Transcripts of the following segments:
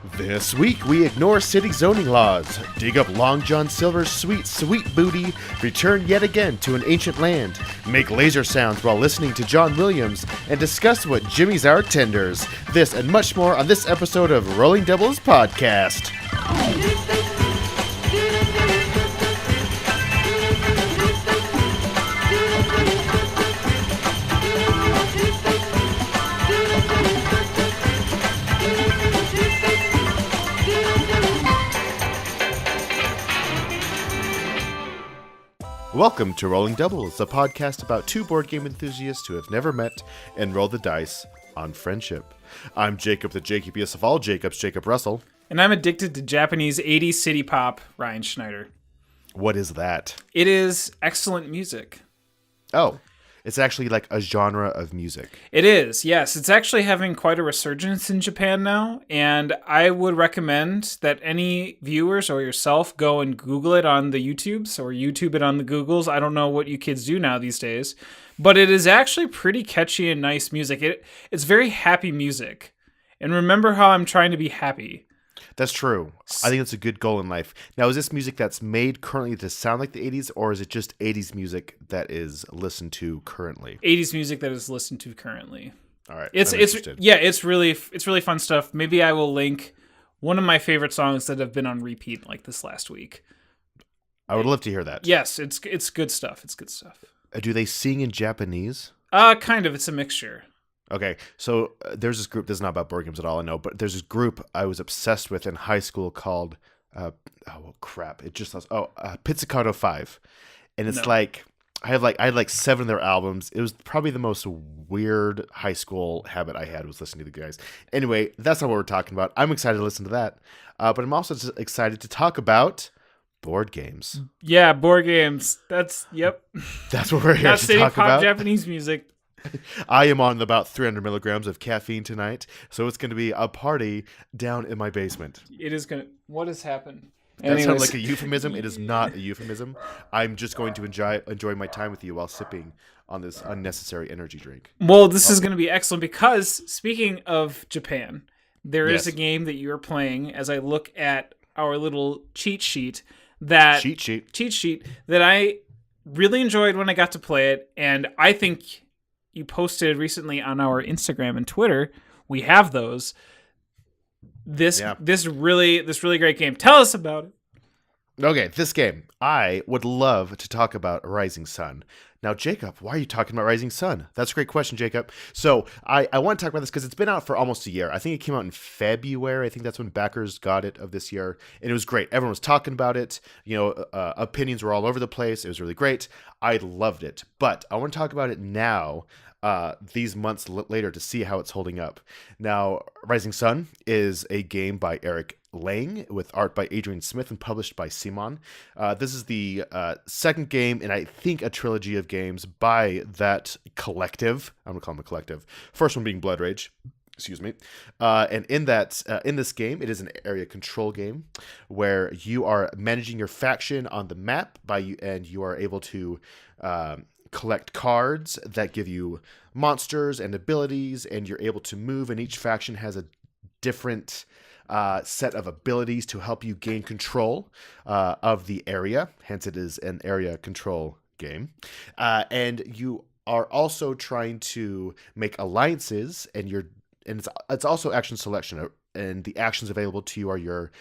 This week, we ignore city zoning laws, dig up Long John Silver's sweet, sweet booty, return yet again to an ancient land, make laser sounds while listening to John Williams, and discuss what Jimmy's are tenders. This and much more on this episode of Rolling Doubles Podcast. Welcome to Rolling Doubles, a podcast about two board game enthusiasts who have never met and roll the dice on friendship. I'm Jacob, the Jacobiest of all Jacobs, Jacob Russell. And I'm addicted to Japanese 80s city pop, Ryan Schneider. What is that? It is excellent music. Oh, it's actually like a genre of music. It is, yes. It's actually having quite a resurgence in Japan now, and I would recommend that any viewers or yourself go and Google it on the YouTubes or YouTube it on the Googles. I don't know what you kids do now these days, but it is actually pretty catchy and nice music. It's very happy music. And remember how I'm trying to be happy. That's true. I think that's a good goal in life. Now, is this music that's made currently to sound like the 80s, or is it just 80s music that is listened to currently? 80s music that is listened to currently. All right. It's really fun stuff. Maybe I will link one of my favorite songs that have been on repeat like this last week. I would love to hear that. Yes, it's good stuff. It's good stuff. Do they sing in Japanese? Kind of. It's a mixture. Okay, so there's this group, this is not about board games at all, I know, but there's this group I was obsessed with in high school called, Pizzicato 5. And it's like, I had like 7 of their albums. It was probably the most weird high school habit I had was listening to the guys. Anyway, that's not what we're talking about. I'm excited to listen to that. But I'm also just excited to talk about board games. Yeah, board games. That's what we're here to talk about. Japanese music. I am on about 300 milligrams of caffeine tonight, so it's going to be a party down in my basement. It is going to... What has happened? That sounds like a euphemism. It is not a euphemism. I'm just going to enjoy my time with you while sipping on this unnecessary energy drink. Well, this is going to be excellent because, speaking of Japan, there is a game that you're playing as I look at our little cheat sheet that I really enjoyed when I got to play it, and I think... You posted recently on our Instagram and Twitter. We have those. This really great game. Tell us about it. Okay, this game. I would love to talk about Rising Sun. Now, Jacob, why are you talking about Rising Sun? That's a great question, Jacob. So I want to talk about this because it's been out for almost a year. I think it came out in February. I think that's when backers got it of this year. And it was great. Everyone was talking about it. Opinions were all over the place. It was really great. I loved it. But I want to talk about it now, these months later, to see how it's holding up. Now, Rising Sun is a game by Eric Lang with art by Adrian Smith and published by CMON. This is the second game in, I think, a trilogy of games by that collective. I'm going to call them a collective. First one being Blood Rage. Excuse me. And in this game, it is an area control game where you are managing your faction on the map and you are able to collect cards that give you monsters and abilities, and you're able to move, and each faction has a different set of abilities to help you gain control of the area. Hence, it is an area control game. And you are also trying to make alliances, and it's also action selection. And the actions available to you are your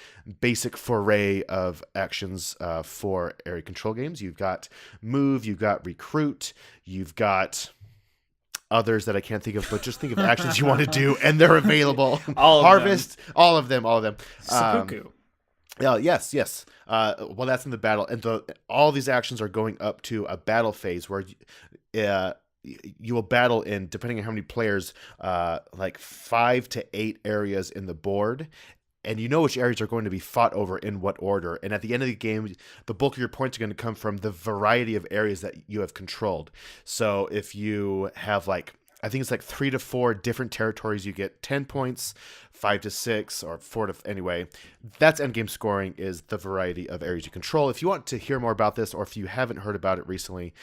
basic foray of actions for area control games. You've got move, you've got recruit, you've got others that I can't think of, but just think of actions you want to do, and they're available. Harvest, them. all of them. Seppuku. Yes. Well, that's in the battle, and all these actions are going up to a battle phase where you will battle in, depending on how many players, like 5 to 8 areas in the board. And you know which areas are going to be fought over in what order. And at the end of the game, the bulk of your points are going to come from the variety of areas that you have controlled. So if you have like I think it's like 3 to 4 different territories. You get 10 points, 5 to 6, or 4 to... Anyway, that's endgame scoring, is the variety of areas you control. If you want to hear more about this, or if you haven't heard about it recently,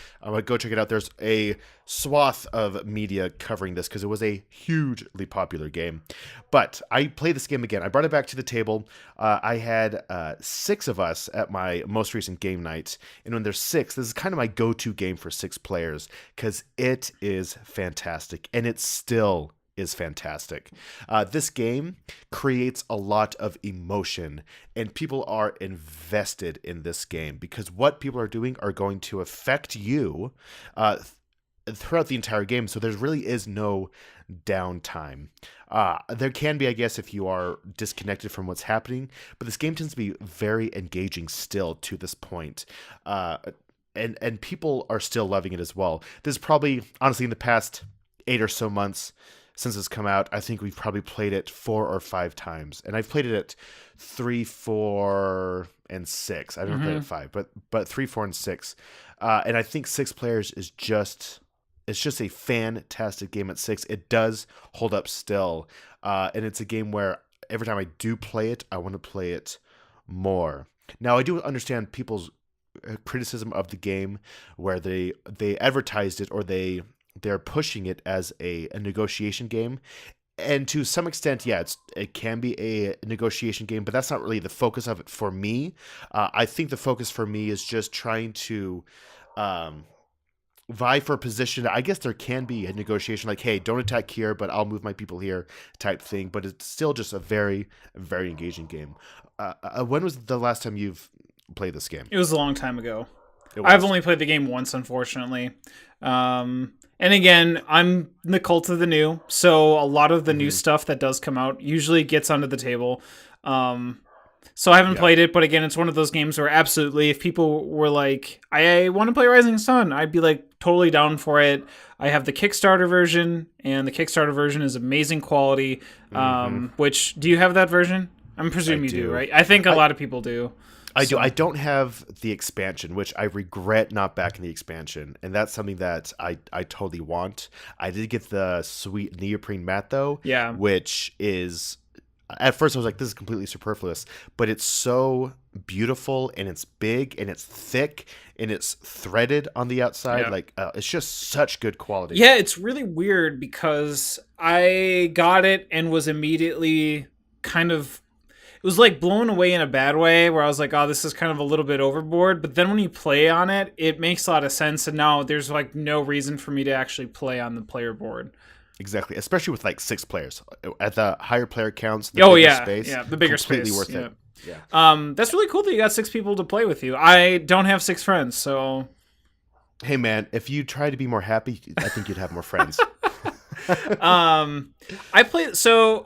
go check it out. There's a swath of media covering this because it was a hugely popular game. But I played this game again. I brought it back to the table. I had 6 of us at my most recent game night. And when there's 6, this is kind of my go-to game for 6 players because it is fantastic. And it still is fantastic. This game creates a lot of emotion, and people are invested in this game because what people are doing are going to affect you throughout the entire game. So there really is no downtime. There can be, I guess, if you are disconnected from what's happening, but this game tends to be very engaging still to this point. And people are still loving it as well. This is probably, honestly, in the past 8 or so months since it's come out, I think we've probably played it 4 or 5 times. And I've played it at 3, 4, and 6. I've never played it at 5, but 3, 4, and 6. And I think 6 players is just... It's just a fantastic game at 6. It does hold up still. And it's a game where every time I do play it, I want to play it more. Now, I do understand people's criticism of the game where they advertised it, or they're pushing it as a negotiation game. And to some extent, yeah, it can be a negotiation game, but that's not really the focus of it for me. I think the focus for me is just trying to... vie for a position. I guess there can be a negotiation like, hey, don't attack here, but I'll move my people here type thing. But it's still just a very, very engaging game. When was the last time you've played this game? It was a long time ago. I've only played the game once, unfortunately. And again, I'm the cult of the new, so a lot of the new stuff that does come out usually gets onto the table. So I haven't played it, but again, it's one of those games where absolutely, if people were like, I want to play Rising Sun, I'd be like totally down for it. I have the Kickstarter version, and the Kickstarter version is amazing quality. Which, do you have that version? I'm presuming you do, right? I think a lot of people do. I do. I don't have the expansion, which I regret not backing the expansion, and that's something that I totally want. I did get the sweet neoprene mat, though, which is... At first, I was like, this is completely superfluous, but it's so beautiful, and it's big, and it's thick, and it's threaded on the outside. Like, it's just such good quality. Yeah, it's really weird because I got it and was immediately kind of... It was like blown away in a bad way, where I was like, oh, this is kind of a little bit overboard. But then when you play on it, it makes a lot of sense, and now there's like no reason for me to actually play on the player board. Exactly, especially with like 6 players at the higher player counts. The bigger space, the bigger completely space, worth it. Yeah. That's really cool that you got 6 people to play with you. I don't have 6 friends, so. Hey man, if you try to be more happy, I think you'd have more friends. So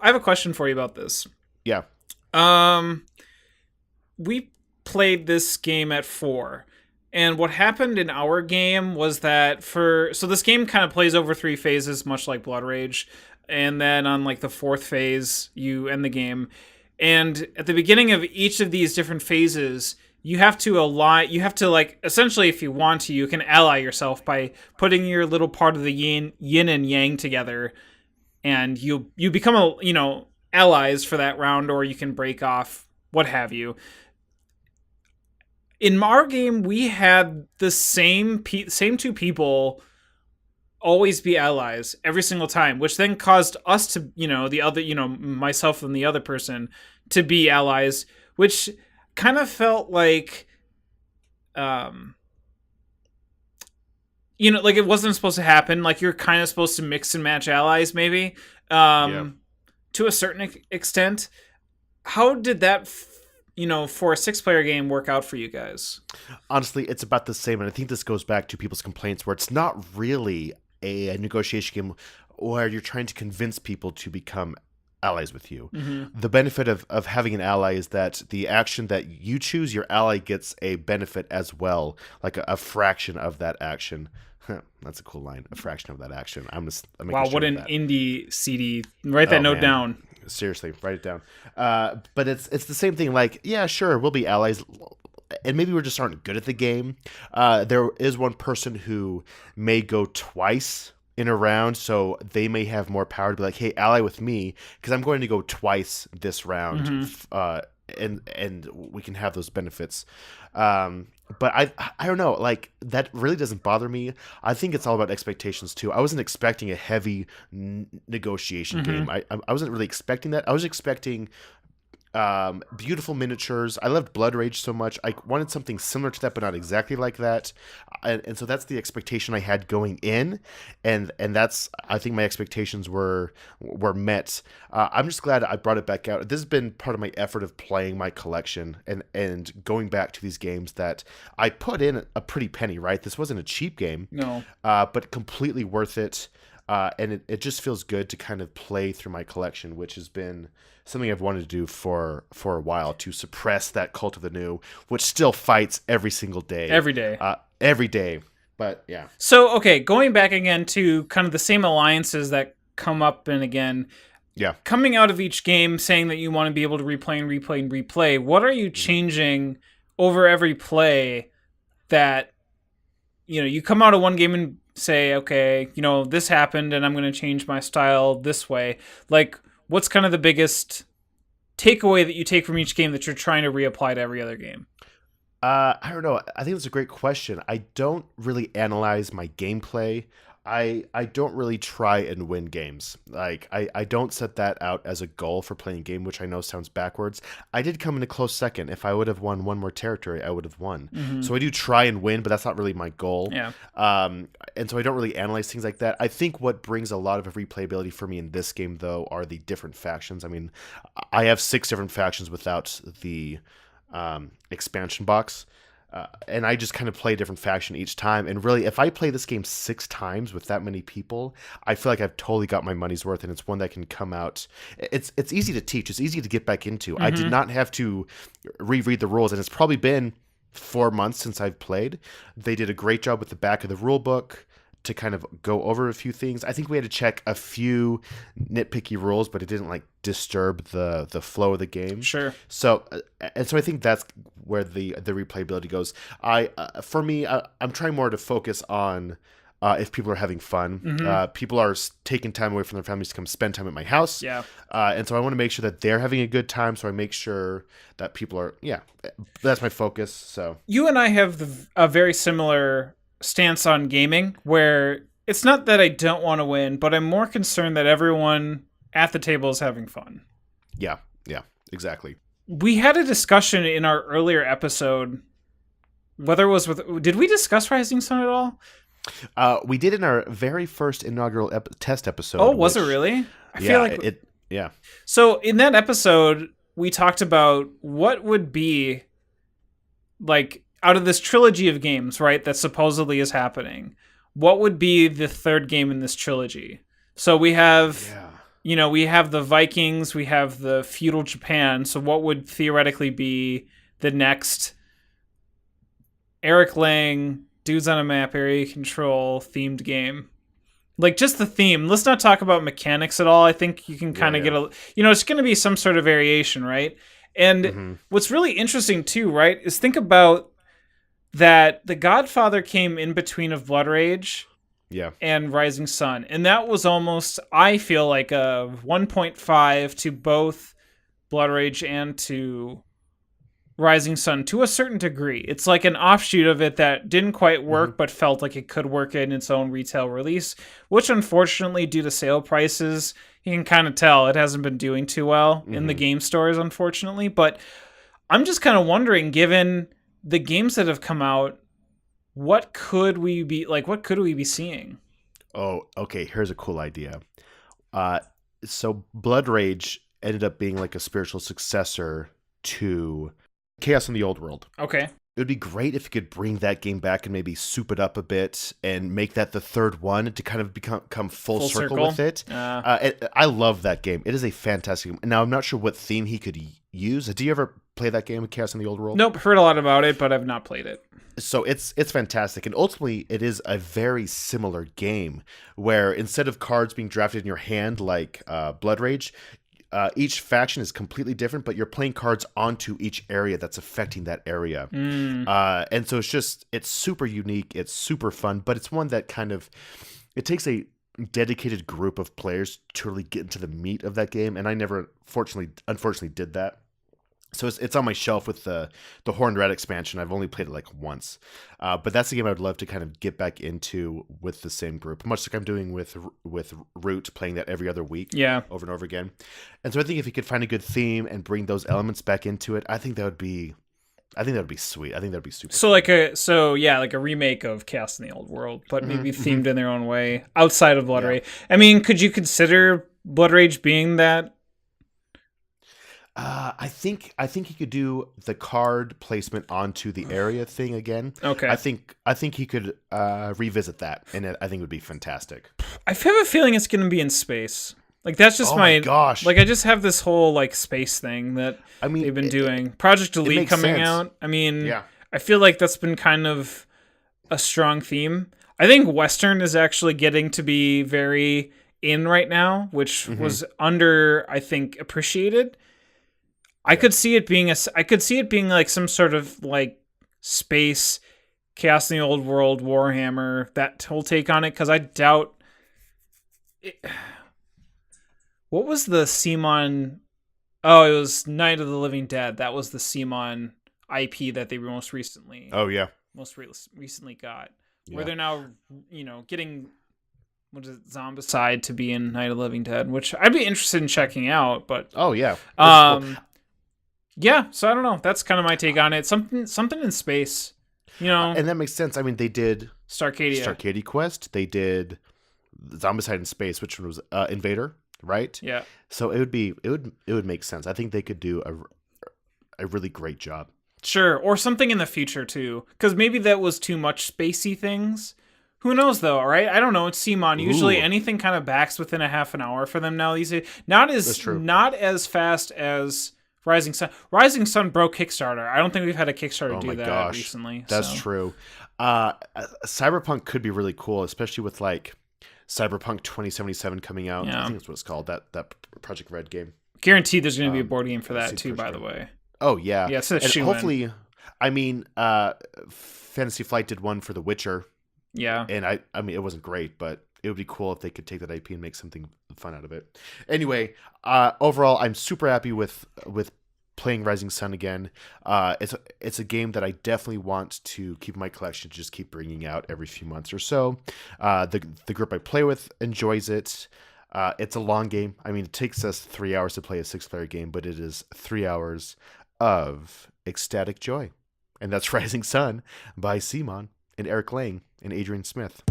I have a question for you about this. Yeah. We played this game at 4. And what happened in our game was that so this game kind of plays over 3 phases, much like Blood Rage. And then on like the 4th phase, you end the game. And at the beginning of each of these different phases, you have to like, essentially, if you want to, you can ally yourself by putting your little part of the yin and yang together. And you become allies for that round, or you can break off, what have you. In our game, we had the same 2 people always be allies every single time, which then caused us to, the other, myself and the other person to be allies, which kind of felt like, like it wasn't supposed to happen. Like you're kind of supposed to mix and match allies, maybe, to a certain extent. How did that for a 6-player game work out for you guys? Honestly, it's about the same, and I think this goes back to people's complaints where it's not really a negotiation game where you're trying to convince people to become allies with you. The benefit of having an ally is that the action that you choose, your ally gets a benefit as well, like a fraction of that action. That's a cool line. A fraction of that action. I'm wow, what an indie CD. Write that note down. Seriously, write it down. But it's the same thing. Like, yeah, sure, we'll be allies, and maybe we just aren't good at the game. There is one person who may go twice in a round, so they may have more power to be like, hey, ally with me, because I'm going to go twice this round, and we can have those benefits. But I don't know, like, that really doesn't bother me. I think it's all about expectations too. I wasn't expecting a heavy negotiation game. I wasn't really expecting that. I was expecting beautiful miniatures. I loved Blood Rage so much. I wanted something similar to that, but not exactly like that. And so that's the expectation I had going in, and that's, I think my expectations were met. I'm just glad I brought it back out. This has been part of my effort of playing my collection and going back to these games that I put in a pretty penny. Right, this wasn't a cheap game, no, but completely worth it. And it just feels good to kind of play through my collection, which has been something I've wanted to do for a while, to suppress that cult of the new, which still fights every single day. Every day. Every day. But yeah. So, okay, going back again to kind of the same alliances that come up and again. Yeah. Coming out of each game saying that you want to be able to replay and replay and replay, what are you changing over every play that, you come out of one game and say, okay, this happened and I'm going to change my style this way. Like, what's kind of the biggest takeaway that you take from each game that you're trying to reapply to every other game? I don't know. I think that's a great question. I don't really analyze my gameplay. I don't really try and win games. Like, I don't set that out as a goal for playing a game, which I know sounds backwards. I did come in a close second. If I would have won one more territory, I would have won. So I do try and win, but that's not really my goal. Yeah. And so I don't really analyze things like that. I think what brings a lot of replayability for me in this game, though, are the different factions. I mean, I have 6 different factions without the expansion box. And I just kind of play a different faction each time. And really, if I play this game 6 times with that many people, I feel like I've totally got my money's worth, and it's one that can come out. It's easy to teach. It's easy to get back into. I did not have to reread the rules, and it's probably been 4 months since I've played. They did a great job with the back of the rule book to kind of go over a few things. I think we had to check a few nitpicky rules, but it didn't like disturb the flow of the game. Sure. So I think that's where the replayability goes. For me, I'm trying more to focus on if people are having fun. People are taking time away from their families to come spend time at my house. Yeah. And so I want to make sure that they're having a good time. So I make sure that people are, that's my focus. So you and I have a very similar stance on gaming, where it's not that I don't want to win, but I'm more concerned that everyone at the table is having fun. Yeah, exactly. We had a discussion in our earlier episode, whether it was did we discuss Rising Sun at all? We did in our very first inaugural test episode. Oh, was it really? I feel like it. Yeah. So in that episode, we talked about what would be like, out of this trilogy of games, right, that supposedly is happening, what would be the third game in this trilogy? So we have, we have the Vikings, we have the feudal Japan. So what would theoretically be the next Eric Lang, dudes on a map, area control themed game? Like, just the theme. Let's not talk about mechanics at all. I think you can kind of get it's going to be some sort of variation, right? And what's really interesting too, right, is think about that the Godfather came in between of Blood Rage and Rising Sun. And that was almost, I feel like, a 1.5 to both Blood Rage and to Rising Sun to a certain degree. It's like an offshoot of it that didn't quite work, but felt like it could work in its own retail release, which unfortunately, due to sale prices, you can kind of tell it hasn't been doing too well in the game stores, unfortunately. But I'm just kind of wondering, given the games that have come out, what could we be seeing? Oh, okay. Here's a cool idea. So Blood Rage ended up being like a spiritual successor to Chaos in the Old World. Okay. It would be great if you could bring that game back and maybe soup it up a bit and make that the third one to kind of become full circle with it. I love that game. It is a fantastic game. Now, I'm not sure what theme he could use. Do you ever play that game, Chaos in the Old World? Nope, heard a lot about it, but I've not played it. So it's fantastic. And ultimately, it is a very similar game where instead of cards being drafted in your hand like Blood Rage, each faction is completely different, but you're playing cards onto each area that's affecting that area. And so it's super unique. It's super fun, but it's one that it takes a dedicated group of players to really get into the meat of that game, and I never, unfortunately, did that. So it's on my shelf with the Horned Red expansion. I've only played it like once, but that's a game I would love to kind of get back into with the same group, much like I'm doing with Root, playing that every other week, over and over again. And so I think if you could find a good theme and bring those elements back into it, I think that would be sweet. I think that would be super. So like a remake of Chaos in the Old World, but maybe themed in their own way outside of Blood Rage. I mean, could you consider Blood Rage being that? I think he could do the card placement onto the area thing again. Okay. I think he could revisit that, and I think it would be fantastic. I have a feeling it's going to be in space. Like that's just my gosh. Like I just have this whole like space thing that they've been doing. Project Elite coming out. I mean, I feel like that's been kind of a strong theme. I think Western is actually getting to be very in right now, which was I think appreciated. I could see it being like some sort of like space Chaos in the Old World, Warhammer, that whole take on it, because I doubt it. What was the CMON? Oh, it was Night of the Living Dead. That was the CMON IP that they most recently recently got. Yeah. Where they're now, getting Zombicide to be in Night of the Living Dead, which I'd be interested in checking out, but cool. Yeah, so I don't know. That's kind of my take on it. Something in space, and that makes sense. I mean, they did Starcadia Quest. They did Zombicide in Space, which was Invader, right? Yeah. So it would make sense. I think they could do a really great job. Sure, or something in the future too, because maybe that was too much spacey things. Who knows though, right? I don't know. It's CMON. Usually anything kind of backs within a half an hour for them now these days. Not as fast as Rising Sun. Rising Sun broke Kickstarter. I don't think we've had a Kickstarter do that recently. That's true. Cyberpunk could be really cool, especially with like Cyberpunk 2077 coming out. Yeah. I think that's what it's called. That Project Red game. Guaranteed there's going to be a board game for that too, by the way. Oh, yeah. Yeah, it's a shoe-in. Hopefully, I mean, Fantasy Flight did one for The Witcher. Yeah. And I mean, it wasn't great, but it would be cool if they could take that IP and make something fun out of it. Anyway, overall, I'm super happy with playing Rising Sun again. It's a game that I definitely want to keep in my collection, just keep bringing out every few months or so. The group I play with enjoys it. It's a long game. I mean, it takes us 3 hours to play a 6-player game, but it is 3 hours of ecstatic joy. And that's Rising Sun by CMON and Eric Lang and Adrian Smith.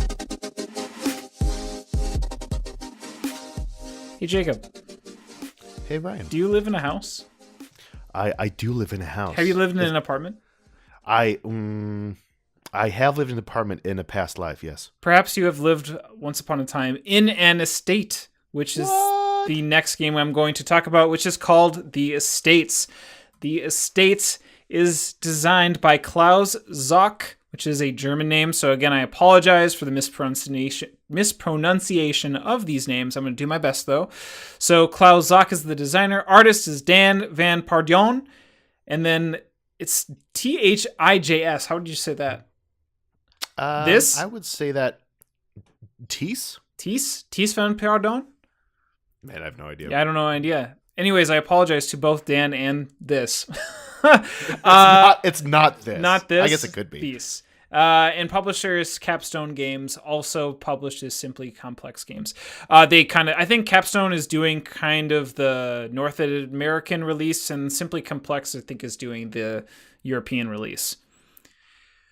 Hey, Jacob. Hey, Ryan. Do you live in a house? I do live in a house. Have you lived in an apartment? I have lived in an apartment in a past life, yes. Perhaps you have lived once upon a time in an estate, which is the next game I'm going to talk about, which is called The Estates. The Estates is designed by Klaus Zock, which is a German name. So again, I apologize for the mispronunciation of these names. I'm going to do my best, though. So Klaus Zock is the designer. Artist is Dan Van Pardon. And then it's Thijs. How would you say that? I would say that Ties Van Pardon? Man, I have no idea. Yeah, I don't know idea. Anyways, I apologize to both Dan and this. It's not this. Not this. I guess it could be. Peace. And publisher is Capstone Games, also published as Simply Complex Games. I think Capstone is doing kind of the North American release, and Simply Complex, I think, is doing the European release.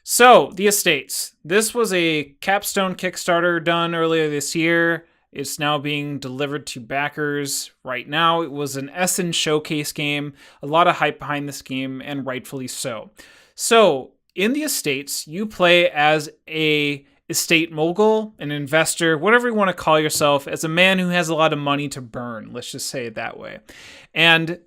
So, The Estates. This was a Capstone Kickstarter done earlier this year. It's now being delivered to backers right now. It was an Essen showcase game. A lot of hype behind this game, and rightfully so. So, in The Estates, you play as a estate mogul, an investor, whatever you want to call yourself, as a man who has a lot of money to burn. Let's just say it that way. And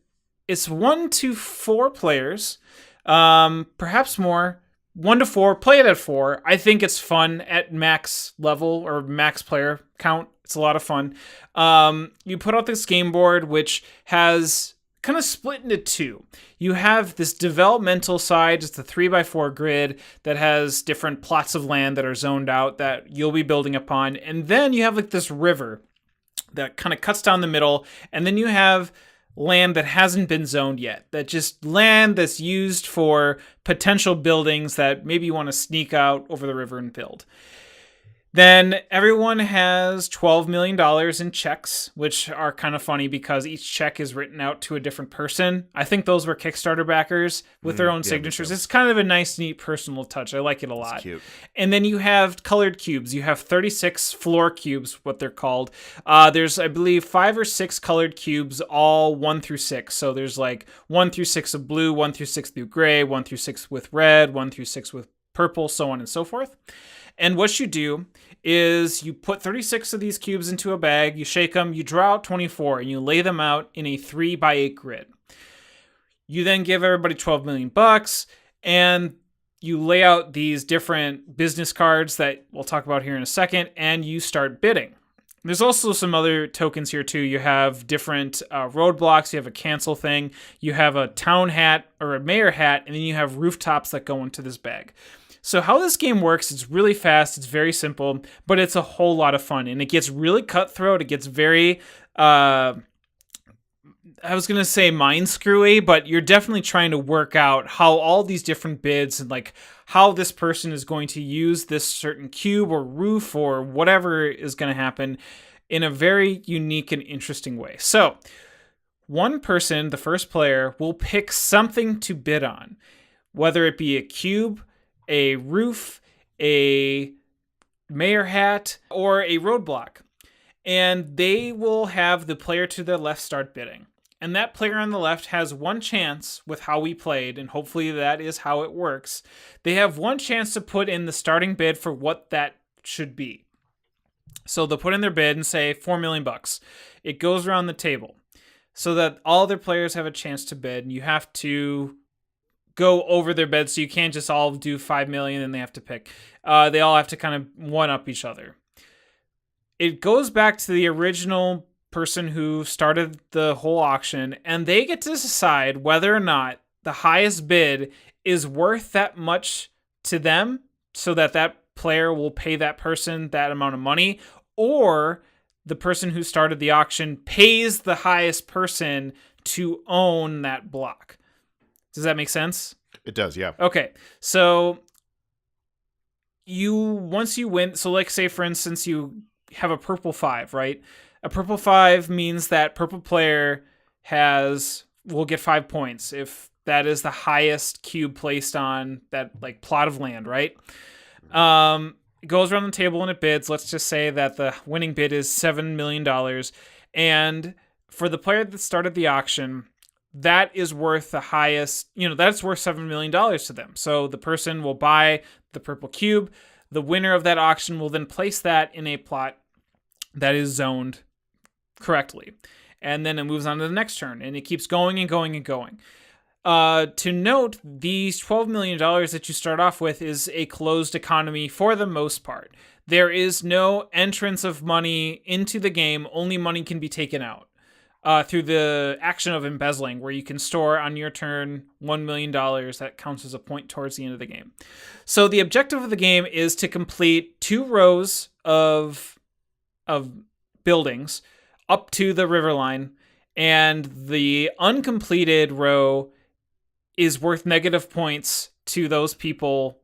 it's 1 to 4 players, perhaps more. 1 to 4, play it at 4. I think it's fun at max level or max player count. It's a lot of fun. You put out this game board, which has kind of split into two. You have this developmental side, just a 3x4 grid that has different plots of land that are zoned out that you'll be building upon. And then you have like this river that kind of cuts down the middle. And then you have land that hasn't been zoned yet. That just land that's used for potential buildings that maybe you want to sneak out over the river and build. Then everyone has $12 million in checks, which are kind of funny because each check is written out to a different person. I think those were Kickstarter backers with their own signatures. It's kind of a nice, neat personal touch. I like it a lot. It's cute. And then you have colored cubes. You have 36 floor cubes, what they're called. There's, I believe, 5 or 6 colored cubes, all 1 through 6. So there's like 1 through 6 of blue, 1 through 6 through gray, 1 through 6 with red, 1 through 6 with purple, so on and so forth. And what you do is you put 36 of these cubes into a bag, you shake them, you draw out 24, and you lay them out in a 3x8 grid. You then give everybody $12 million, and you lay out these different business cards that we'll talk about here in a second, and you start bidding. There's also some other tokens here too. You have different roadblocks. You have a cancel thing. You have a town hat or a mayor hat, and then you have rooftops that go into this bag. So how this game works, it's really fast, it's very simple, but it's a whole lot of fun. And it gets really cutthroat. It gets very, I was going to say mind screwy, but you're definitely trying to work out how all these different bids and like how this person is going to use this certain cube or roof or whatever is going to happen in a very unique and interesting way. So one person, the first player, will pick something to bid on, whether it be a cube, a roof, a mayor hat, or a roadblock. And they will have the player to their left start bidding. And that player on the left has one chance with how we played, and hopefully that is how it works. They have one chance to put in the starting bid for what that should be. So they'll put in their bid and say $4 million. It goes around the table so that all their players have a chance to bid, and you have to go over their bed, so you can't just all do 5 million and they have to pick. They all have to kind of one-up each other. It goes back to the original person who started the whole auction, and they get to decide whether or not the highest bid is worth that much to them so that that player will pay that person that amount of money, or the person who started the auction pays the highest person to own that block. Does that make sense? It does, yeah. Okay, so once you win, so like say for instance you have a purple 5, right? A purple 5 means that purple player will get 5 points if that is the highest cube placed on that like plot of land, right? It goes around the table and it bids. Let's just say that the winning bid is $7 million, and for the player that started the auction, that is worth the highest, that's worth $7 million to them. So the person will buy the purple cube. The winner of that auction will then place that in a plot that is zoned correctly. And then it moves on to the next turn, and it keeps going and going and going. To note, these $12 million that you start off with is a closed economy for the most part. There is no entrance of money into the game. Only money can be taken out through the action of embezzling, where you can store on your turn $1 million. That counts as a point towards the end of the game. So the objective of the game is to complete 2 rows of buildings up to the river line, and the uncompleted row is worth negative points to those people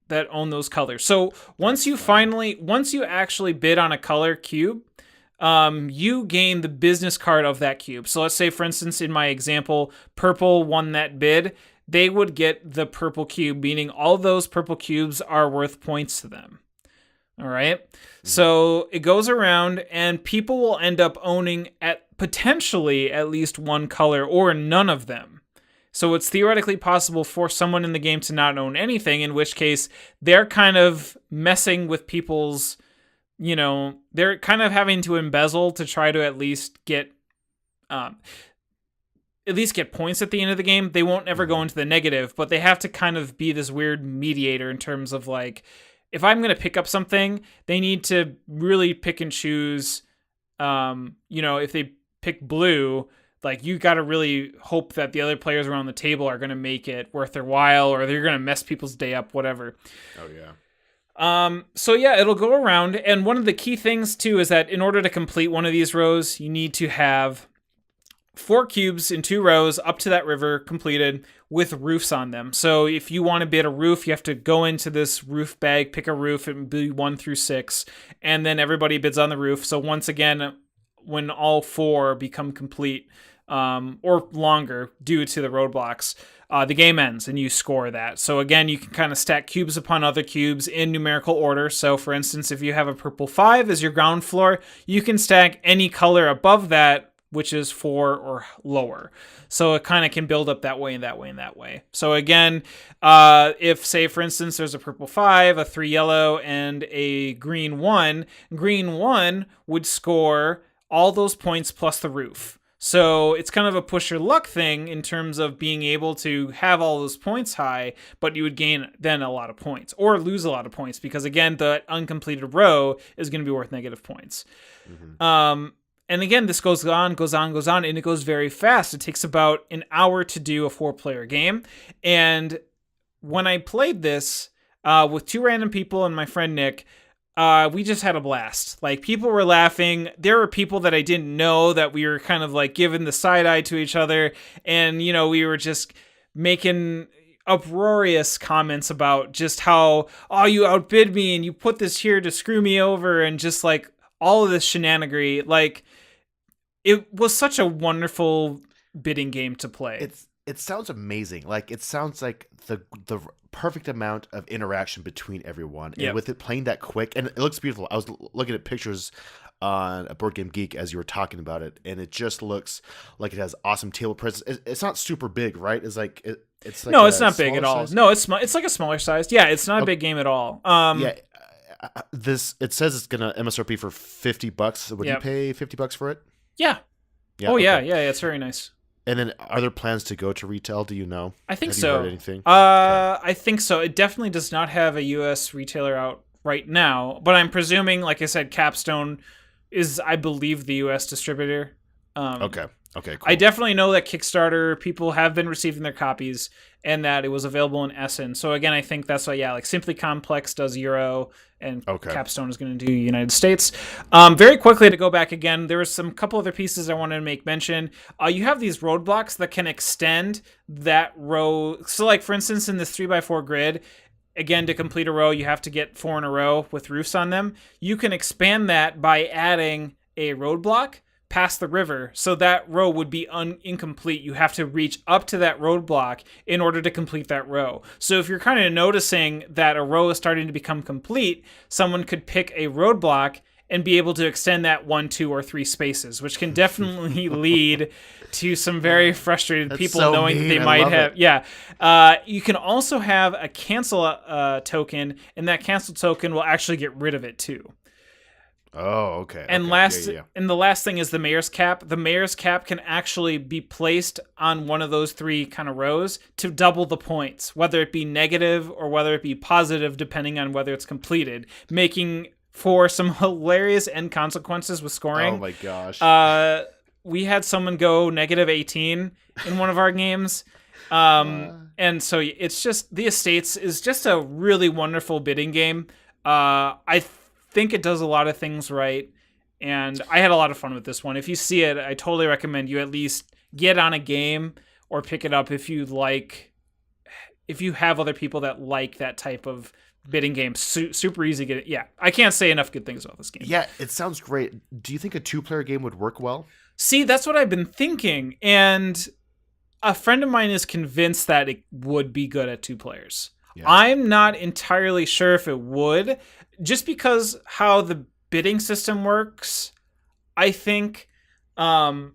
that own those colors. So once you actually bid on a color cube, you gain the business card of that cube. So let's say, for instance, in my example, purple won that bid. They would get the purple cube, meaning all those purple cubes are worth points to them. All right. So it goes around, and people will end up owning potentially at least one color or none of them. So it's theoretically possible for someone in the game to not own anything, in which case they're kind of messing with people's, they're kind of having to embezzle to try to at least get points at the end of the game. They won't ever go into the negative, but they have to kind of be this weird mediator in terms of like, if I'm going to pick up something, they need to really pick and choose. If they pick blue, Like, you got to really hope that the other players around the table are going to make it worth their while, or they're going to mess people's day up, whatever. Oh, yeah. So yeah, it'll go around. And one of the key things too is that in order to complete one of these rows, you need to have 4 cubes in 2 rows up to that river completed with roofs on them. So if you want to bid a roof, you have to go into this roof bag, pick a roof, and be 1 through 6, and then everybody bids on the roof. So once again, when all 4 become complete, or longer due to the roadblocks, the game ends and you score that. So again, you can kind of stack cubes upon other cubes in numerical order. So for instance, if you have a purple 5 as your ground floor, you can stack any color above that, which is 4 or lower. So it kind of can build up that way and that way and that way. So again, if say for instance, there's a purple 5, a 3 yellow, and a green 1 would score all those points plus the roof. So it's kind of a push your luck thing in terms of being able to have all those points high, but you would gain then a lot of points or lose a lot of points because, again, the uncompleted row is going to be worth negative points. And again, this goes on, and it goes very fast. It takes about an hour to do a 4-player game. And when I played this with 2 random people and my friend Nick, we just had a blast. Like, people were laughing. There were people that I didn't know that we were kind of like giving the side eye to each other. And, you know, we were just making uproarious comments about just how, oh, you outbid me and you put this here to screw me over, and just like all of this shenanigery. Like, it was such a wonderful bidding game to play. It sounds amazing. Like, it sounds like the perfect amount of interaction between everyone. And with it playing that quick, and it looks beautiful. I was looking at pictures on a Board Game Geek as you were talking about it, and it just looks like it has awesome table presence. It's not super big, right? It's like it's like no, it's not big at all. Size? No, it's like a smaller size. Yeah, it's not a big game at all. It says it's gonna MSRP for $50. Would you pay $50 for it? Yeah. Yeah. Oh okay. yeah, it's very nice. And then, are there plans to go to retail? Do you know? I think Have so. You heard anything? Okay. I think so. It definitely does not have a U.S. retailer out right now, but I'm presuming, like I said, Capstone is, I believe, the U.S. distributor. Okay, cool. I definitely know that Kickstarter people have been receiving their copies, and that it was available in Essen. So again, I think that's why, like Simply Complex does Euro, and Capstone is going to do United States. Very quickly, to go back again, there was some couple other pieces I wanted to make mention. You have these roadblocks that can extend that row. So like, for instance, in this 3x4 grid, again, to complete a row, you have to get 4 in a row with roofs on them. You can expand that by adding a roadblock past the river, so that row would be incomplete. You have to reach up to that roadblock in order to complete that row. So if you're kind of noticing that a row is starting to become complete, someone could pick a roadblock and be able to extend that 1, 2, or 3 spaces, which can definitely lead to some very frustrated people knowing that they might have. You can also have a cancel token, and that cancel token will actually get rid of it too. Oh, okay. And and the last thing is the mayor's cap. The mayor's cap can actually be placed on one of those 3 kind of rows to double the points, whether it be negative or whether it be positive, depending on whether it's completed, making for some hilarious end consequences with scoring. Oh my gosh. We had someone go negative 18 in one of our games. And so it's just, the Estates is just a really wonderful bidding game. I think it does a lot of things right, and I had a lot of fun with this one. If you see it, I totally recommend you at least get on a game or pick it up if you have other people that like that type of bidding game. Super easy to get it. Yeah, I can't say enough good things about this game. Yeah, it sounds great. Do you think a 2-player game would work well? See, that's what I've been thinking, and a friend of mine is convinced that it would be good at 2 players. Yeah. I'm not entirely sure if it would, just because how the bidding system works. I think, that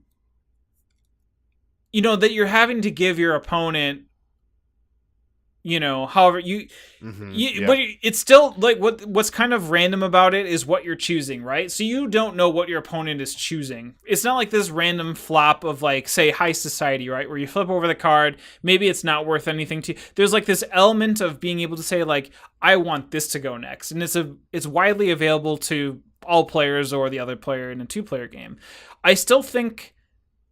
you're having to give your opponent, however but it's still like what's kind of random about it is what you're choosing, right? So you don't know what your opponent is choosing. It's not like this random flop of, like, say, High Society, right, where you flip over the card, maybe it's not worth anything to you. There's like this element of being able to say, like, I want this to go next, and it's widely available to all players or the other player in a 2-player game. I still think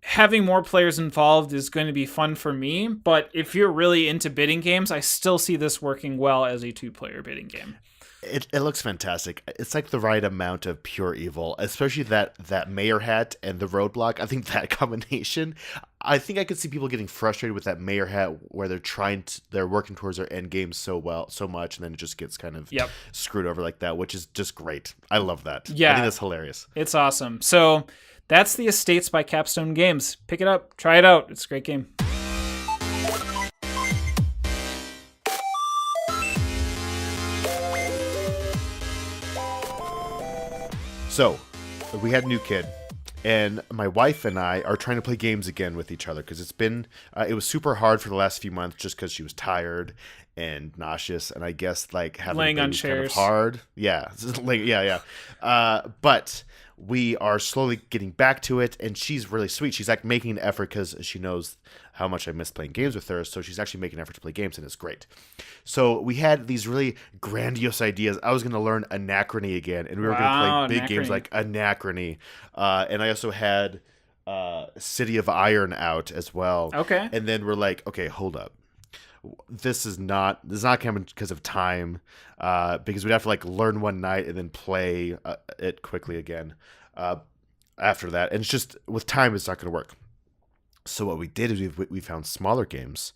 having more players involved is going to be fun for me, but if you're really into bidding games, I still see this working well as a 2-player bidding game. It looks fantastic. It's like the right amount of pure evil, especially that mayor hat and the roadblock. I think that combination, I think I could see people getting frustrated with that mayor hat where they're working towards their end game so much, and then it just gets kind of screwed over like that, which is just great. I love that. Yeah. I think that's hilarious. It's awesome. So that's The Estates by Capstone Games. Pick it up. Try it out. It's a great game. So, we had a new kid, and my wife and I are trying to play games again with each other because it was super hard for the last few months just because she was tired and nauseous, and I guess like having laying on chairs kind of hard. Yeah, but we are slowly getting back to it, and she's really sweet. She's like making an effort because she knows how much I miss playing games with her, so she's actually making an effort to play games, and it's great. So we had these really grandiose ideas. I was going to learn Anachrony again, and we were going to play big games like Anachrony, and I also had City of Iron out as well. Okay. And then we're like, okay, hold up. This is not coming because of time, because we'd have to like learn one night and then play it quickly again after that, and it's just with time it's not going to work. So what we did is we found smaller games,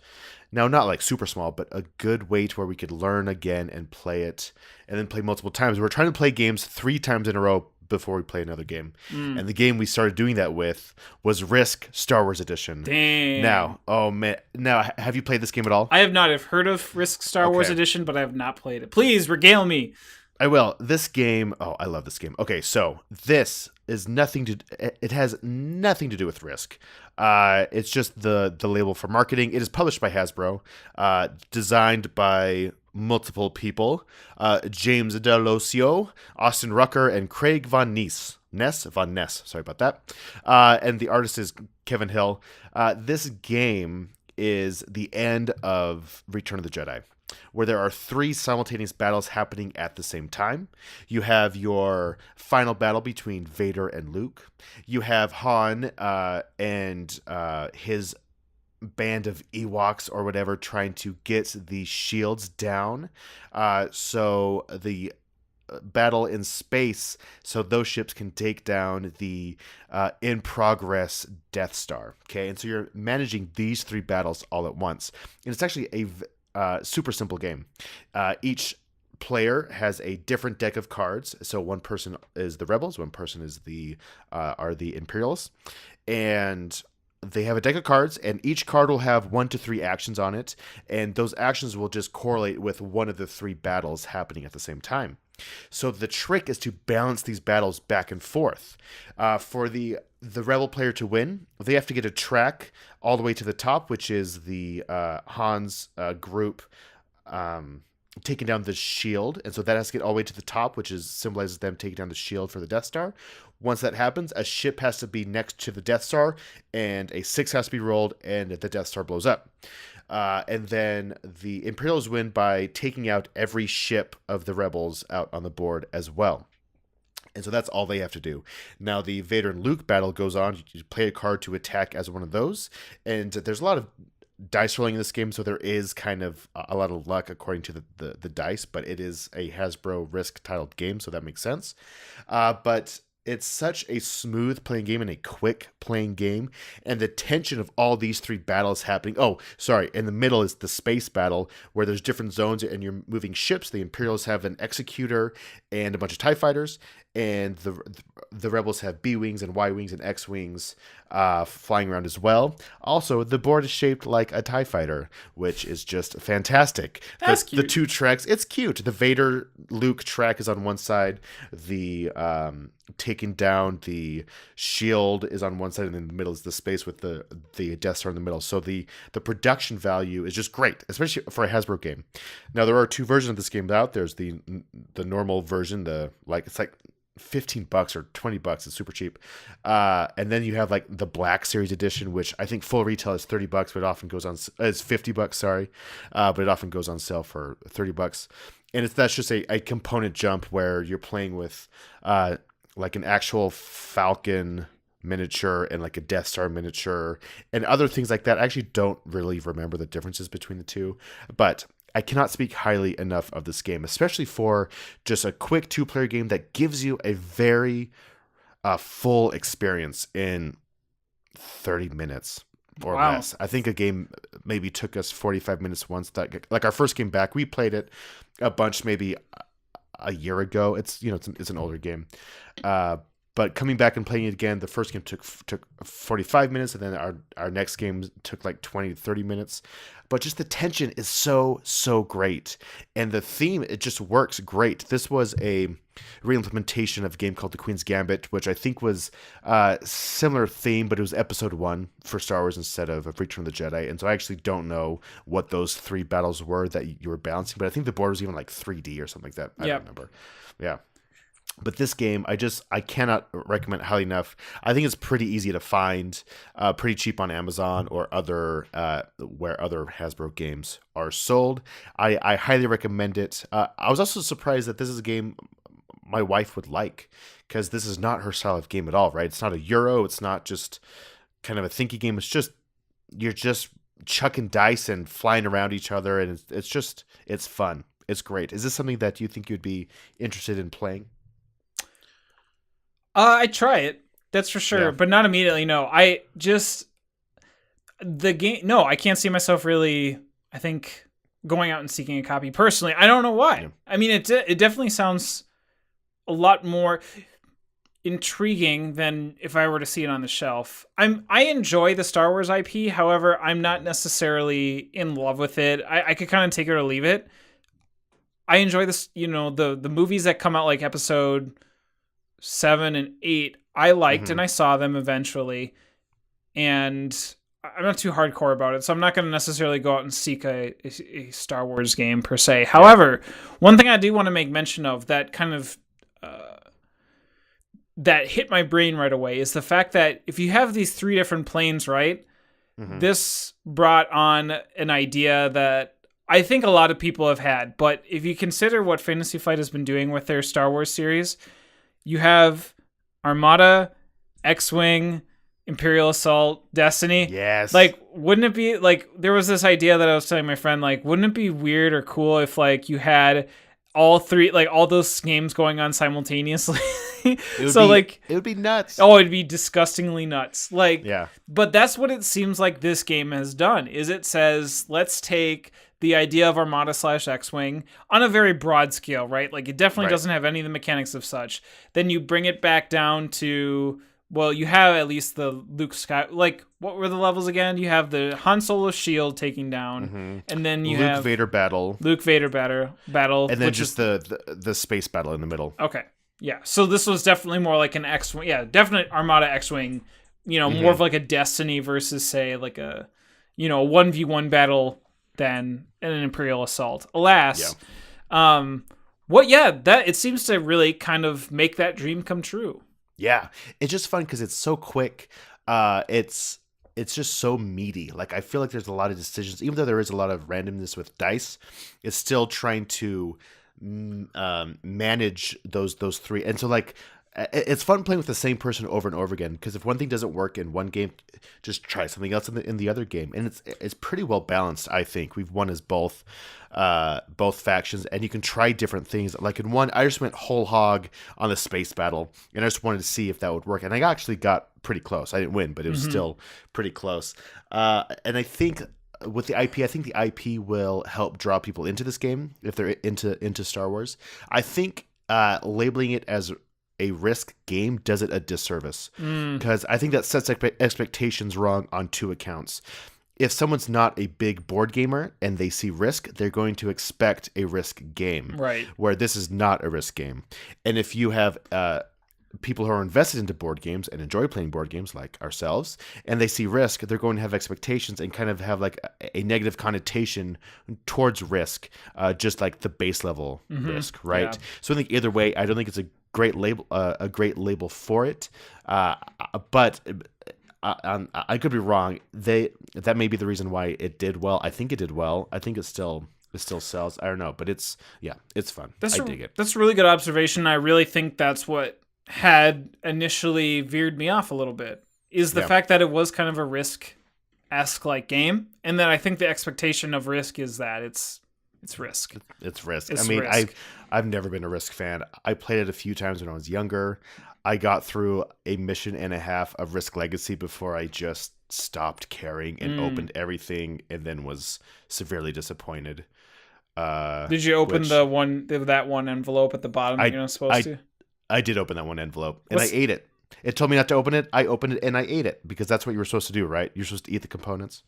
now not like super small, but a good way to where we could learn again and play it, and then play multiple times. We're trying to play games 3 times in a row before we play another game. And the game we started doing that with was Risk Star Wars Edition. Damn. Now, have you played this game at all? I have not. I've heard of Risk Star Wars Edition, but I have not played it. Please regale me. I will. This game, I love this game. Okay, so this is it has nothing to do with Risk. It's just the label for marketing. It is published by Hasbro, designed by multiple people, James Delosio, Austin Rucker, and Craig Von Ness. Sorry about that. And the artist is Kevin Hill. This game is the end of Return of the Jedi, where there are 3 simultaneous battles happening at the same time. You have your final battle between Vader and Luke. You have Han and his band of Ewoks or whatever trying to get the shields down. So the battle in space, so those ships can take down the in progress Death Star. Okay, and so you're managing these 3 battles all at once, and it's actually a super simple game. Each player has a different deck of cards. So one person is the rebels, one person is are the Imperials, and they have a deck of cards, and each card will have 1 to 3 actions on it, and those actions will just correlate with one of the 3 battles happening at the same time. So the trick is to balance these battles back and forth. For the rebel player to win, they have to get a track all the way to the top, which is the Han's group taking down the shield, and so that has to get all the way to the top, which symbolizes them taking down the shield for the Death Star. Once that happens, a ship has to be next to the Death Star, and a 6 has to be rolled, and the Death Star blows up. And then the Imperials win by taking out every ship of the Rebels out on the board as well. And so that's all they have to do. Now, the Vader and Luke battle goes on. You play a card to attack as one of those, and there's a lot of dice rolling in this game, so there is kind of a lot of luck according to the dice, but it is a Hasbro Risk titled game, so that makes sense. But it's such a smooth playing game and a quick playing game, and the tension of all these 3 battles happening. Oh, sorry, in the middle is the space battle, where there's different zones and you're moving ships. The Imperials have an Executor and a bunch of TIE fighters, and the Rebels have B-Wings and Y-Wings and X-Wings flying around as well. Also, the board is shaped like a TIE fighter, which is just fantastic. That's cute. The 2 tracks, it's cute. The Vader-Luke track is on one side. The taking down the shield is on one side, and in the middle is the space with the Death Star in the middle. So the production value is just great, especially for a Hasbro game. Now, there are 2 versions of this game out. There's the normal version, it's like $15 or $20. It's super cheap. And then you have like the Black Series edition, which I think full retail is $30, but it often goes on, it's $50, sorry. But it often goes on sale for $30. And that's just a component jump where you're playing with like an actual Falcon miniature and like a Death Star miniature and other things like that. I actually don't really remember the differences between the two, but I cannot speak highly enough of this game, especially for just a quick 2-player game that gives you a very full experience in 30 minutes or less. I think a game maybe took us 45 minutes once. That, like our first game back, we played it a bunch maybe a year ago. It's it's an older game. But coming back and playing it again, the first game took 45 minutes, and then our next game took like 20 to 30 minutes. But just the tension is so great. And the theme, it just works great. This was a re-implementation of a game called The Queen's Gambit, which I think was a similar theme, but it was episode 1 for Star Wars instead of Return of the Jedi. And so I actually don't know what those 3 battles were that you were balancing, but I think the board was even like 3D or something like that. I don't remember. Yeah. But this game, I cannot recommend highly enough. I think it's pretty easy to find, pretty cheap on Amazon or other where other Hasbro games are sold. I highly recommend it. I was also surprised that this is a game my wife would like, because this is not her style of game at all, right? It's not a Euro. It's not just kind of a thinky game. It's just you're just chucking dice and flying around each other, and it's fun. It's great. Is this something that you think you'd be interested in playing? I try it, that's for sure, but not immediately. No, the game. No, I can't see myself really. I think going out and seeking a copy personally. I don't know why. Yeah. I mean, it definitely sounds a lot more intriguing than if I were to see it on the shelf. I enjoy the Star Wars IP. However, I'm not necessarily in love with it. I could kind of take it or leave it. I enjoy this. The movies that come out like Episode 7 and 8 I liked, and I saw them eventually, and I'm not too hardcore about it, so I'm not going to necessarily go out and seek a Star Wars game per se. However, one thing I do want to make mention of that kind of that hit my brain right away is the fact that if you have these 3 different planes, right, this brought on an idea that I think a lot of people have had, but if you consider what Fantasy Flight has been doing with their Star Wars series, you have Armada, X-Wing, Imperial Assault, Destiny. Yes. Like, wouldn't it be, like, there was this idea that I was telling my friend, like, wouldn't it be weird or cool if, like, you had all 3, like, all those games going on simultaneously? It would be nuts. Oh, it'd be disgustingly nuts. Like, yeah. But that's what it seems like this game has done, is it says, let's take the idea of Armada / X-Wing on a very broad scale, right? Like, it definitely doesn't have any of the mechanics of such. Then you bring it back down to, well, you have at least the Luke Sky, like, what were the levels again? You have the Han Solo shield taking down, and then you have Luke Vader battle, and then just the space battle in the middle. Okay, yeah. So this was definitely more like an X-Wing, definite Armada X-Wing. More of like a Destiny versus, say, like a 1v1 battle than an Imperial Assault. Alas, that it seems to really kind of make that dream come true. Yeah, it's just fun because it's so quick. It's just so meaty. Like, I feel like there's a lot of decisions, even though there is a lot of randomness with dice. It's still trying to manage those 3, and so like. It's fun playing with the same person over and over again, because if one thing doesn't work in one game, just try something else in the other game, and it's pretty well balanced. I think we've won as both factions, and you can try different things. Like in one, I just went whole hog on the space battle, and I just wanted to see if that would work, and I actually got pretty close. I didn't win, but it was still pretty close. And I think with the IP, I think the IP will help draw people into this game if they're into Star Wars. I think labeling it as a Risk game does it a disservice, because I think that sets expectations wrong on 2 accounts. If someone's not a big board gamer and they see Risk, they're going to expect a Risk game, right? Where this is not a Risk game. And if you have people who are invested into board games and enjoy playing board games like ourselves, and they see Risk, they're going to have expectations and kind of have like a negative connotation towards Risk, just like the base level Risk, right? Yeah. So I think either way, I don't think it's a great label for it, but I could be wrong. That may be the reason why it did well. I think it did well. I think it still sells. I don't know, but it's fun. I dig it. That's a really good observation. I really think that's what had initially veered me off a little bit is the fact that it was kind of a Risk-esque like game, and that I think the expectation of Risk is that it's Risk. It's Risk. I mean, I've never been a Risk fan. I played it a few times when I was younger. I got through a mission and a half of Risk Legacy before I just stopped caring and opened everything, and then was severely disappointed. Did you open that one envelope at the bottom that you're not supposed to? I did open that one envelope, and I ate it. It told me not to open it. I opened it, and I ate it, because that's what you were supposed to do, right? You're supposed to eat the components.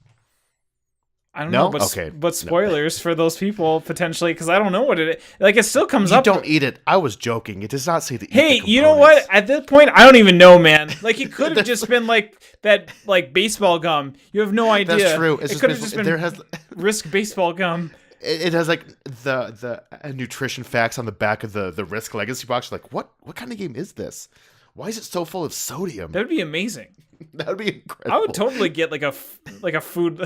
I don't know, but spoilers for those people, potentially, because I don't know what it is. Like, it still comes up. You don't eat it. I was joking. It does not say to eat the Hey, components. you know what? At this point, I don't even know, man. Like, it could have just been like that, like, baseball gum. You have no idea. That's true. It could have just been Risk baseball gum. It has like the nutrition facts on the back of the Risk Legacy box. Like, what kind of game is this? Why is it so full of sodium? That would be amazing. That would be incredible. I would totally get like a food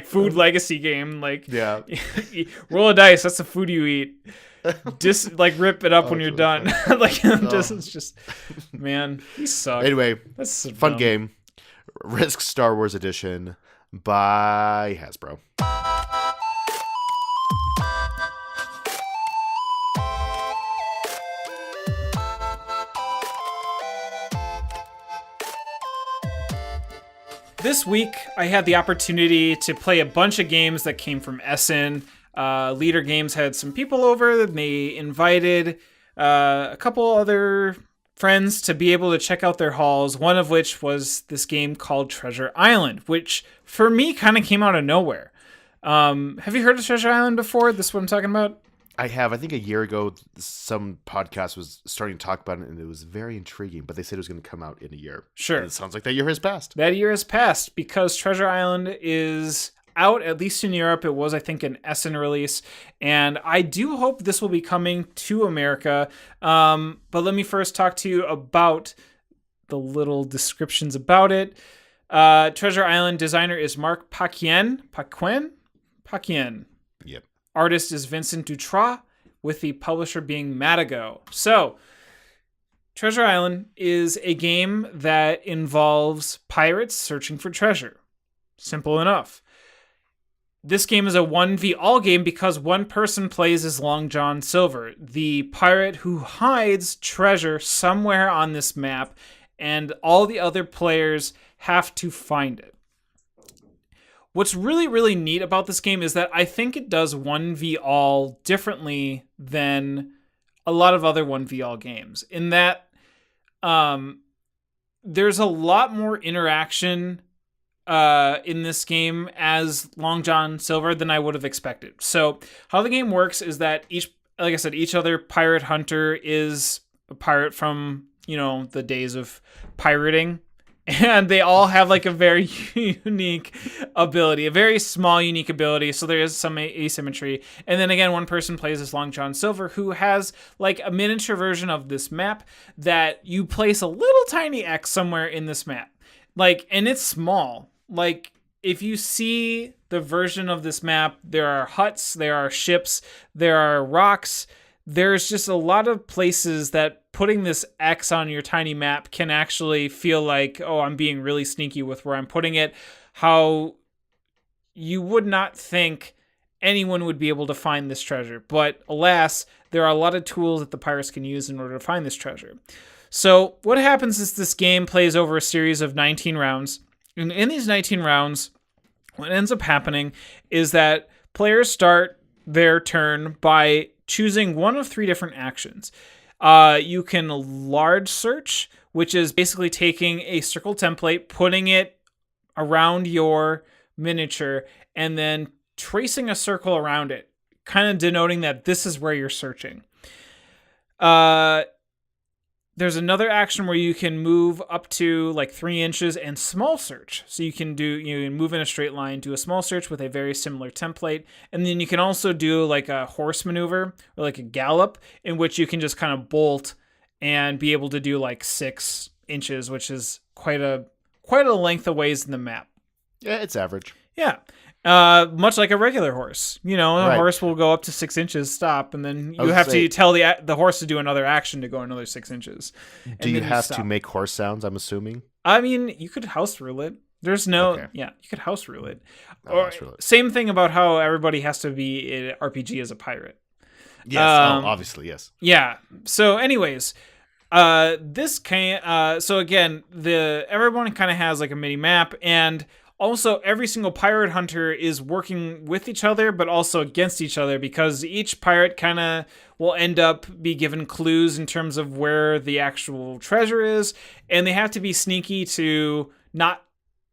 food legacy game. Like, roll a dice. That's the food you eat. Just rip it up when you're done. It's just, man, he sucks. Anyway, that's so fun dumb. game. Risk Star Wars Edition by Hasbro. This week, I had the opportunity to play a bunch of games that came from Essen. Leader Games had some people over, and they invited a couple other friends to be able to check out their halls, one of which was this game called Treasure Island, which, for me, kind of came out of nowhere. Have you heard of Treasure Island before? This is what I'm talking about? I have. I think a year ago, some podcast was starting to talk about it, and it was very intriguing, but they said it was going to come out in a year. Sure. And it sounds like that year has passed. That year has passed because Treasure Island is out, at least in Europe. It was, I think, an Essen release, and I do hope this will be coming to America. But let me first talk to you about the little descriptions about it. Treasure Island designer is Mark Pacquien. Yep. Artist is Vincent Dutroux, with the publisher being Matagot. So, Treasure Island is a game that involves pirates searching for treasure. Simple enough. This game is a 1v all game because one person plays as Long John Silver, the pirate who hides treasure somewhere on this map, and all the other players have to find it. What's really, really neat about this game is that I think it does 1v all differently than a lot of other 1v all games, in that there's a lot more interaction in this game as Long John Silver than I would have expected. So how the game works is that each other pirate hunter is a pirate from, the days of pirating. And they all have a very unique ability, a very small, unique ability. So there is some asymmetry. And then again, one person plays as Long John Silver, who has a miniature version of this map that you place a little tiny X somewhere in this map. And it's small. If you see the version of this map, there are huts, there are ships, there are rocks. There's just a lot of places that putting this X on your tiny map can actually feel like, oh, I'm being really sneaky with where I'm putting it. How you would not think anyone would be able to find this treasure. But alas, there are a lot of tools that the pirates can use in order to find this treasure. So what happens is this game plays over a series of 19 rounds. And in these 19 rounds, what ends up happening is that players start their turn by choosing one of three different actions. You can large search, which is basically taking a circle template, putting it around your miniature, and then tracing a circle around it, kind of denoting that this is where you're searching. There's another action where you can move up to 3 inches and small search. So you can move in a straight line, do a small search with a very similar template. And then you can also do a horse maneuver or a gallop, in which you can just kind of bolt and be able to do 6 inches, which is quite a length of ways in the map. Yeah, it's average. Yeah. Much like a regular horse. A Right. horse will go up to 6 inches, stop, and then you have to tell the horse to do another action to go another 6 inches. Do you have to make horse sounds, I'm assuming? I mean, you could house rule it. There's no... Okay. Yeah, you could house rule it. Same thing about how everybody has to be in RPG as a pirate. Yes, obviously, yes. Yeah. So anyways... so again, everyone kind of has like a mini map, and also every single pirate hunter is working with each other, but also against each other, because each pirate kind of will end up be given clues in terms of where the actual treasure is, and they have to be sneaky to not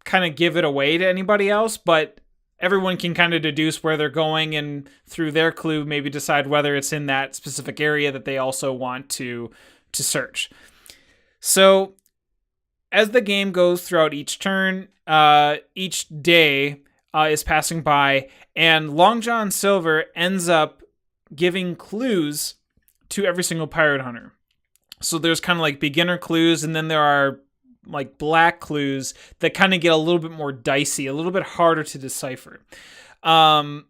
kind of give it away to anybody else, but everyone can kind of deduce where they're going, and through their clue maybe decide whether it's in that specific area that they also want to search. So as the game goes throughout each turn, each day is passing by, and Long John Silver ends up giving clues to every single pirate hunter. So there's kind of like beginner clues, and then there are like black clues that kind of get a little bit more dicey, a little bit harder to decipher. And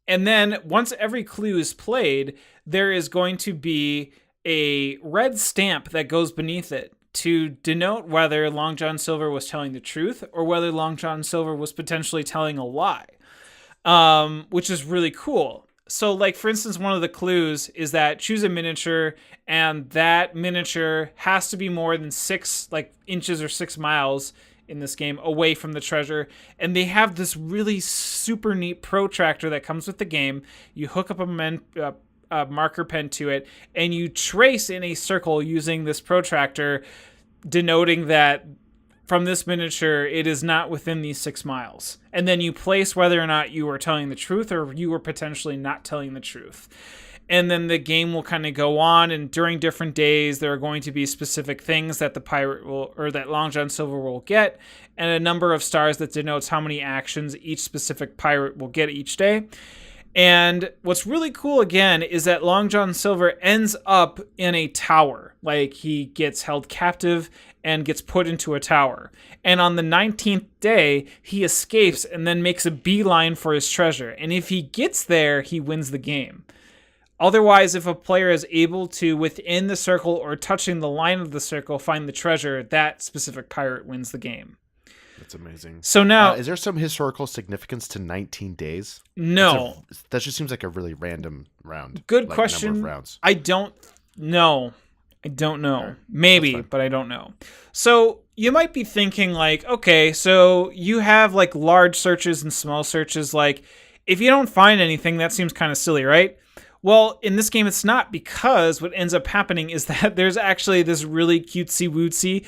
then once every clue is played, there is going to be a red stamp that goes beneath it to denote whether Long John Silver was telling the truth or whether Long John Silver was potentially telling a lie, which is really cool. So, like, for instance, one of the clues is that choose a miniature, and that miniature has to be more than 6 inches or 6 miles in this game away from the treasure. And they have this really super neat protractor that comes with the game. You hook up a marker pen to it, and you trace in a circle using this protractor, denoting that from this miniature it is not within these 6 miles. And then you place whether or not you are telling the truth or you are potentially not telling the truth. And then the game will kind of go on, and during different days there are going to be specific things that the pirate will, or that Long John Silver will get, and a number of stars that denotes how many actions each specific pirate will get each day. And what's really cool, again, is that Long John Silver ends up in a tower. Like, he gets held captive and gets put into a tower. And on the 19th day, he escapes and then makes a beeline for his treasure. And if he gets there, he wins the game. Otherwise, if a player is able to, within the circle or touching the line of the circle, find the treasure, that specific pirate wins the game. That's amazing. So now, is there some historical significance to 19 days? No. That just seems like a really random round. Good question. Number of rounds. I don't know. Right. Maybe, but I don't know. So you might be thinking like, okay, so you have like large searches and small searches. Like, if you don't find anything, that seems kind of silly, right? Well, in this game, it's not, because what ends up happening is that there's actually this really cutesy-wootsy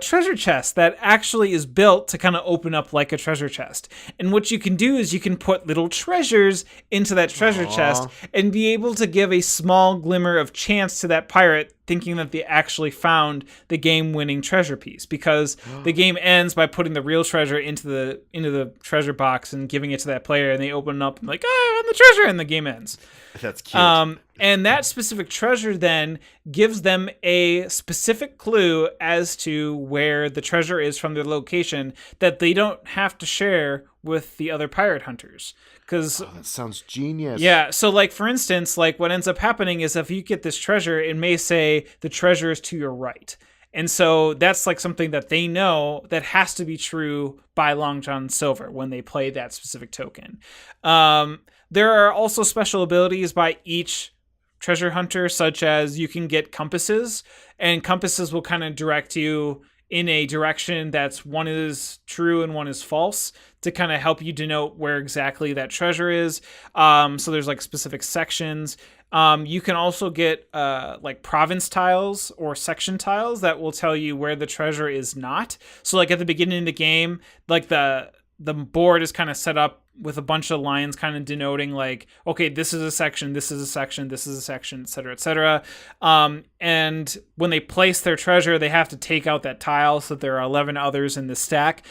treasure chest that actually is built to kind of open up like a treasure chest. And what you can do is you can put little treasures into that treasure chest and be able to give a small glimmer of chance to that pirate, thinking that they actually found the game-winning treasure piece, because the game ends by putting the real treasure into the treasure box and giving it to that player, and they open it up and like, I found the treasure, and the game ends. That's cute. And that specific treasure then gives them a specific clue as to where the treasure is from their location that they don't have to share with the other pirate hunters. That sounds genius. Yeah, so like, for instance, like what ends up happening is if you get this treasure, it may say the treasure is to your right. And so that's like something that they know that has to be true by Long John Silver when they play that specific token. There are also special abilities by each treasure hunter, such as you can get compasses, and compasses will kind of direct you in a direction that's one is true and one is false to kind of help you denote where exactly that treasure is. So there's like specific sections. You can also get like province tiles or section tiles that will tell you where the treasure is not. So like at the beginning of the game, like the board is kind of set up with a bunch of lines kind of denoting like, okay, this is a section, this is a section, this is a section, et cetera, et cetera. And when they place their treasure, they have to take out that tile so that there are 11 others in the stack,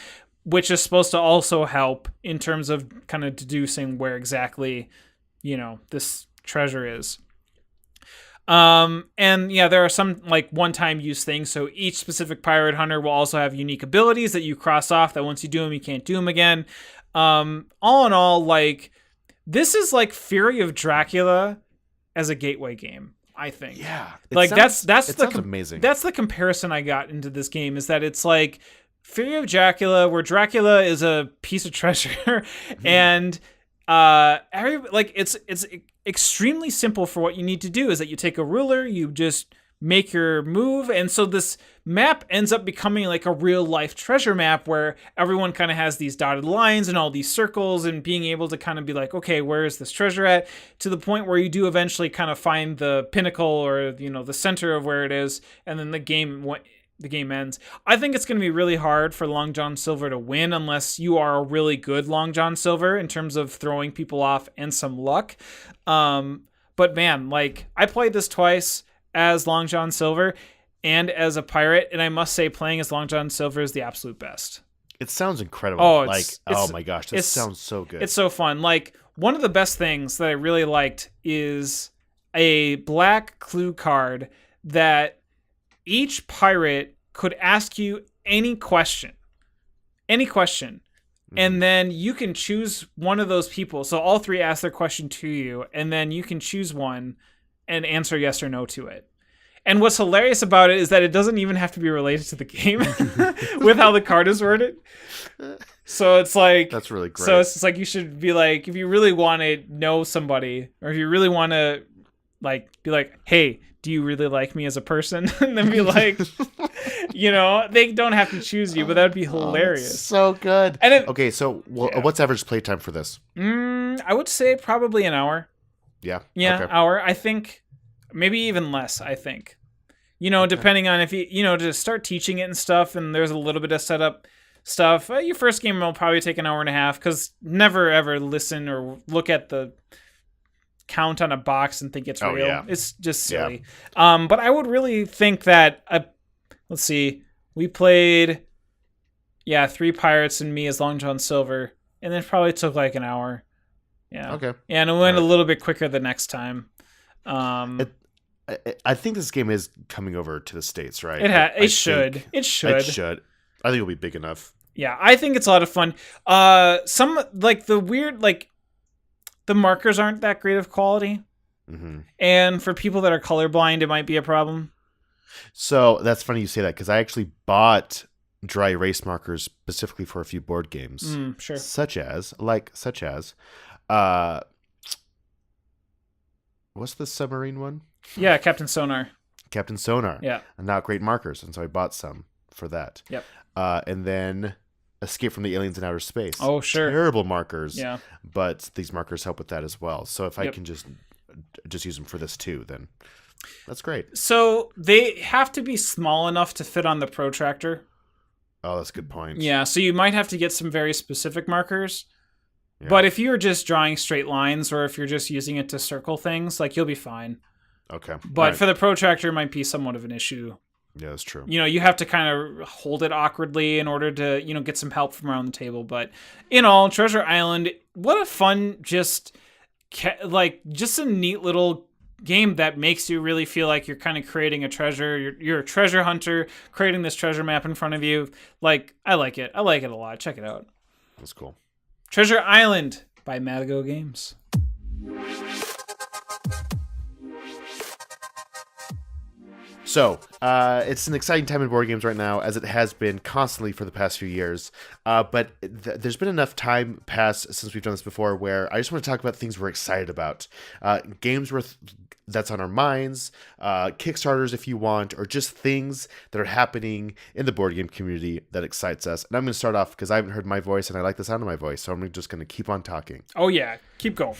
which is supposed to also help in terms of kind of deducing where exactly, this treasure is. And yeah, there are some like one-time use things. So each specific pirate hunter will also have unique abilities that you cross off that once you do them, you can't do them again. All in all, like, this is like Fury of Dracula as a gateway game, I think. Yeah. Like, that's amazing. That's the comparison I got into this game, is that it's like Fury of Dracula, where Dracula is a piece of treasure, and it's extremely simple for what you need to do. Is that you take a ruler, you just make your move, and so this map ends up becoming like a real life treasure map where everyone kind of has these dotted lines and all these circles, and being able to kind of be like, okay, where is this treasure at, to the point where you do eventually kind of find the pinnacle, or the center of where it is, and then the game ends. I think it's going to be really hard for Long John Silver to win unless you are a really good Long John Silver in terms of throwing people off and some luck. But man, like, I played this twice as Long John Silver and as a pirate, and I must say playing as Long John Silver is the absolute best. It sounds incredible. Oh my gosh, this sounds so good. It's so fun. Like, one of the best things that I really liked is a black clue card that each pirate could ask you any question, and then you can choose one of those people. So all three ask their question to you, and then you can choose one and answer yes or no to it. And what's hilarious about it is that it doesn't even have to be related to the game with how the card is worded. So it's like, that's really great. So it's just like, you should be like, if you really want to know somebody, or if you really want to like be like, hey, do you really like me as a person? And then be like, they don't have to choose you, but that'd be hilarious. So good. And okay, so what's average playtime for this? I would say probably an hour. Yeah. Yeah, okay. Hour. I think maybe even less, I think. Depending on if you, to start teaching it and stuff, and there's a little bit of setup stuff. Your first game will probably take an hour and a half, because never ever listen or look at the count on a box and think it's real. Yeah. It's just silly. Yeah. But I would really think that, let's see, we played, 3 pirates and me as Long John Silver, and then probably took like an hour. Yeah. Okay. Yeah, and it went a little bit quicker the next time. I think this game is coming over to the States, right? It should. I think it'll be big enough. Yeah, I think it's a lot of fun. Some, like, the weird, like, the markers aren't that great of quality. Mm-hmm. And for people that are colorblind, it might be a problem. So that's funny you say that, because I actually bought dry erase markers specifically for a few board games. Sure. Such as what's the submarine one? Yeah, Captain Sonar. Yeah. And not great markers, and so I bought some for that. Yep. And then Escape from the Aliens in Outer Space. Oh, sure. Terrible markers. Yeah. But these markers help with that as well. So if I can just use them for this too, then that's great. So they have to be small enough to fit on the protractor. Oh, that's a good point. Yeah, so you might have to get some very specific markers. Yeah. But if you're just drawing straight lines, or if you're just using it to circle things, like, you'll be fine. Okay. But for the protractor, it might be somewhat of an issue. Yeah, that's true. You have to kind of hold it awkwardly in order to, get some help from around the table. But in all, Treasure Island, what a fun, just a neat little game that makes you really feel like you're kind of creating a treasure. You're a treasure hunter creating this treasure map in front of you. Like, I like it. I like it a lot. Check it out. That's cool. Treasure Island by Matagot Games. So, it's an exciting time in board games right now, as it has been constantly for the past few years. But there's been enough time passed since we've done this before where I just want to talk about things we're excited about. Games that's on our minds, Kickstarters if you want, or just things that are happening in the board game community that excites us. And I'm going to start off because I haven't heard my voice and I like the sound of my voice, so I'm just going to keep on talking. Oh yeah, keep going.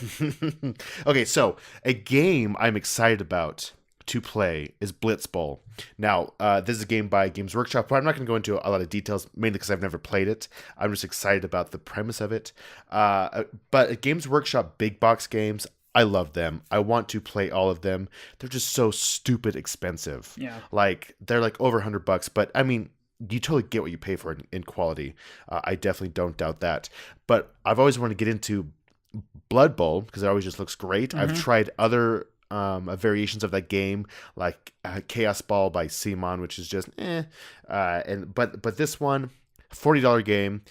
Okay, so a game I'm excited about to play is Blitzball. Now, this is a game by Games Workshop, but I'm not going to go into a lot of details, mainly because I've never played it. I'm just excited about the premise of it. But Games Workshop big box games, I love them. I want to play all of them. They're just so stupid expensive. Yeah. Like, they're like over $100, but I mean, you totally get what you pay for in quality. I definitely don't doubt that. But I've always wanted to get into Blood Bowl because it always just looks great. Mm-hmm. I've tried other variations of that game, like Chaos Ball by CMON, which is just but this one $40 game,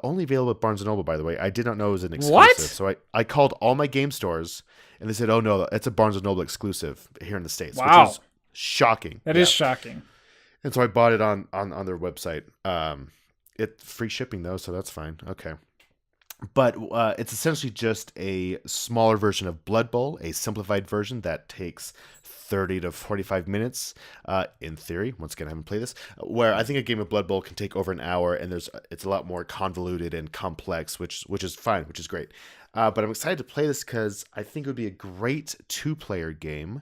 only available at Barnes & Noble, by the way. I did not know it was an exclusive. What? So I called all my game stores, and they said, oh, no, it's a Barnes & Noble exclusive here in the States, wow. which is shocking. That is shocking. And so I bought it on their website. Free shipping, though, so that's fine. Okay. But it's essentially just a smaller version of Blood Bowl, a simplified version that takes 30 to 45 minutes, in theory. Once again, I haven't played this. Where I think a game of Blood Bowl can take over an hour, and it's a lot more convoluted and complex, which is fine, which is great. But I'm excited to play this because I think it would be a great 2-player game.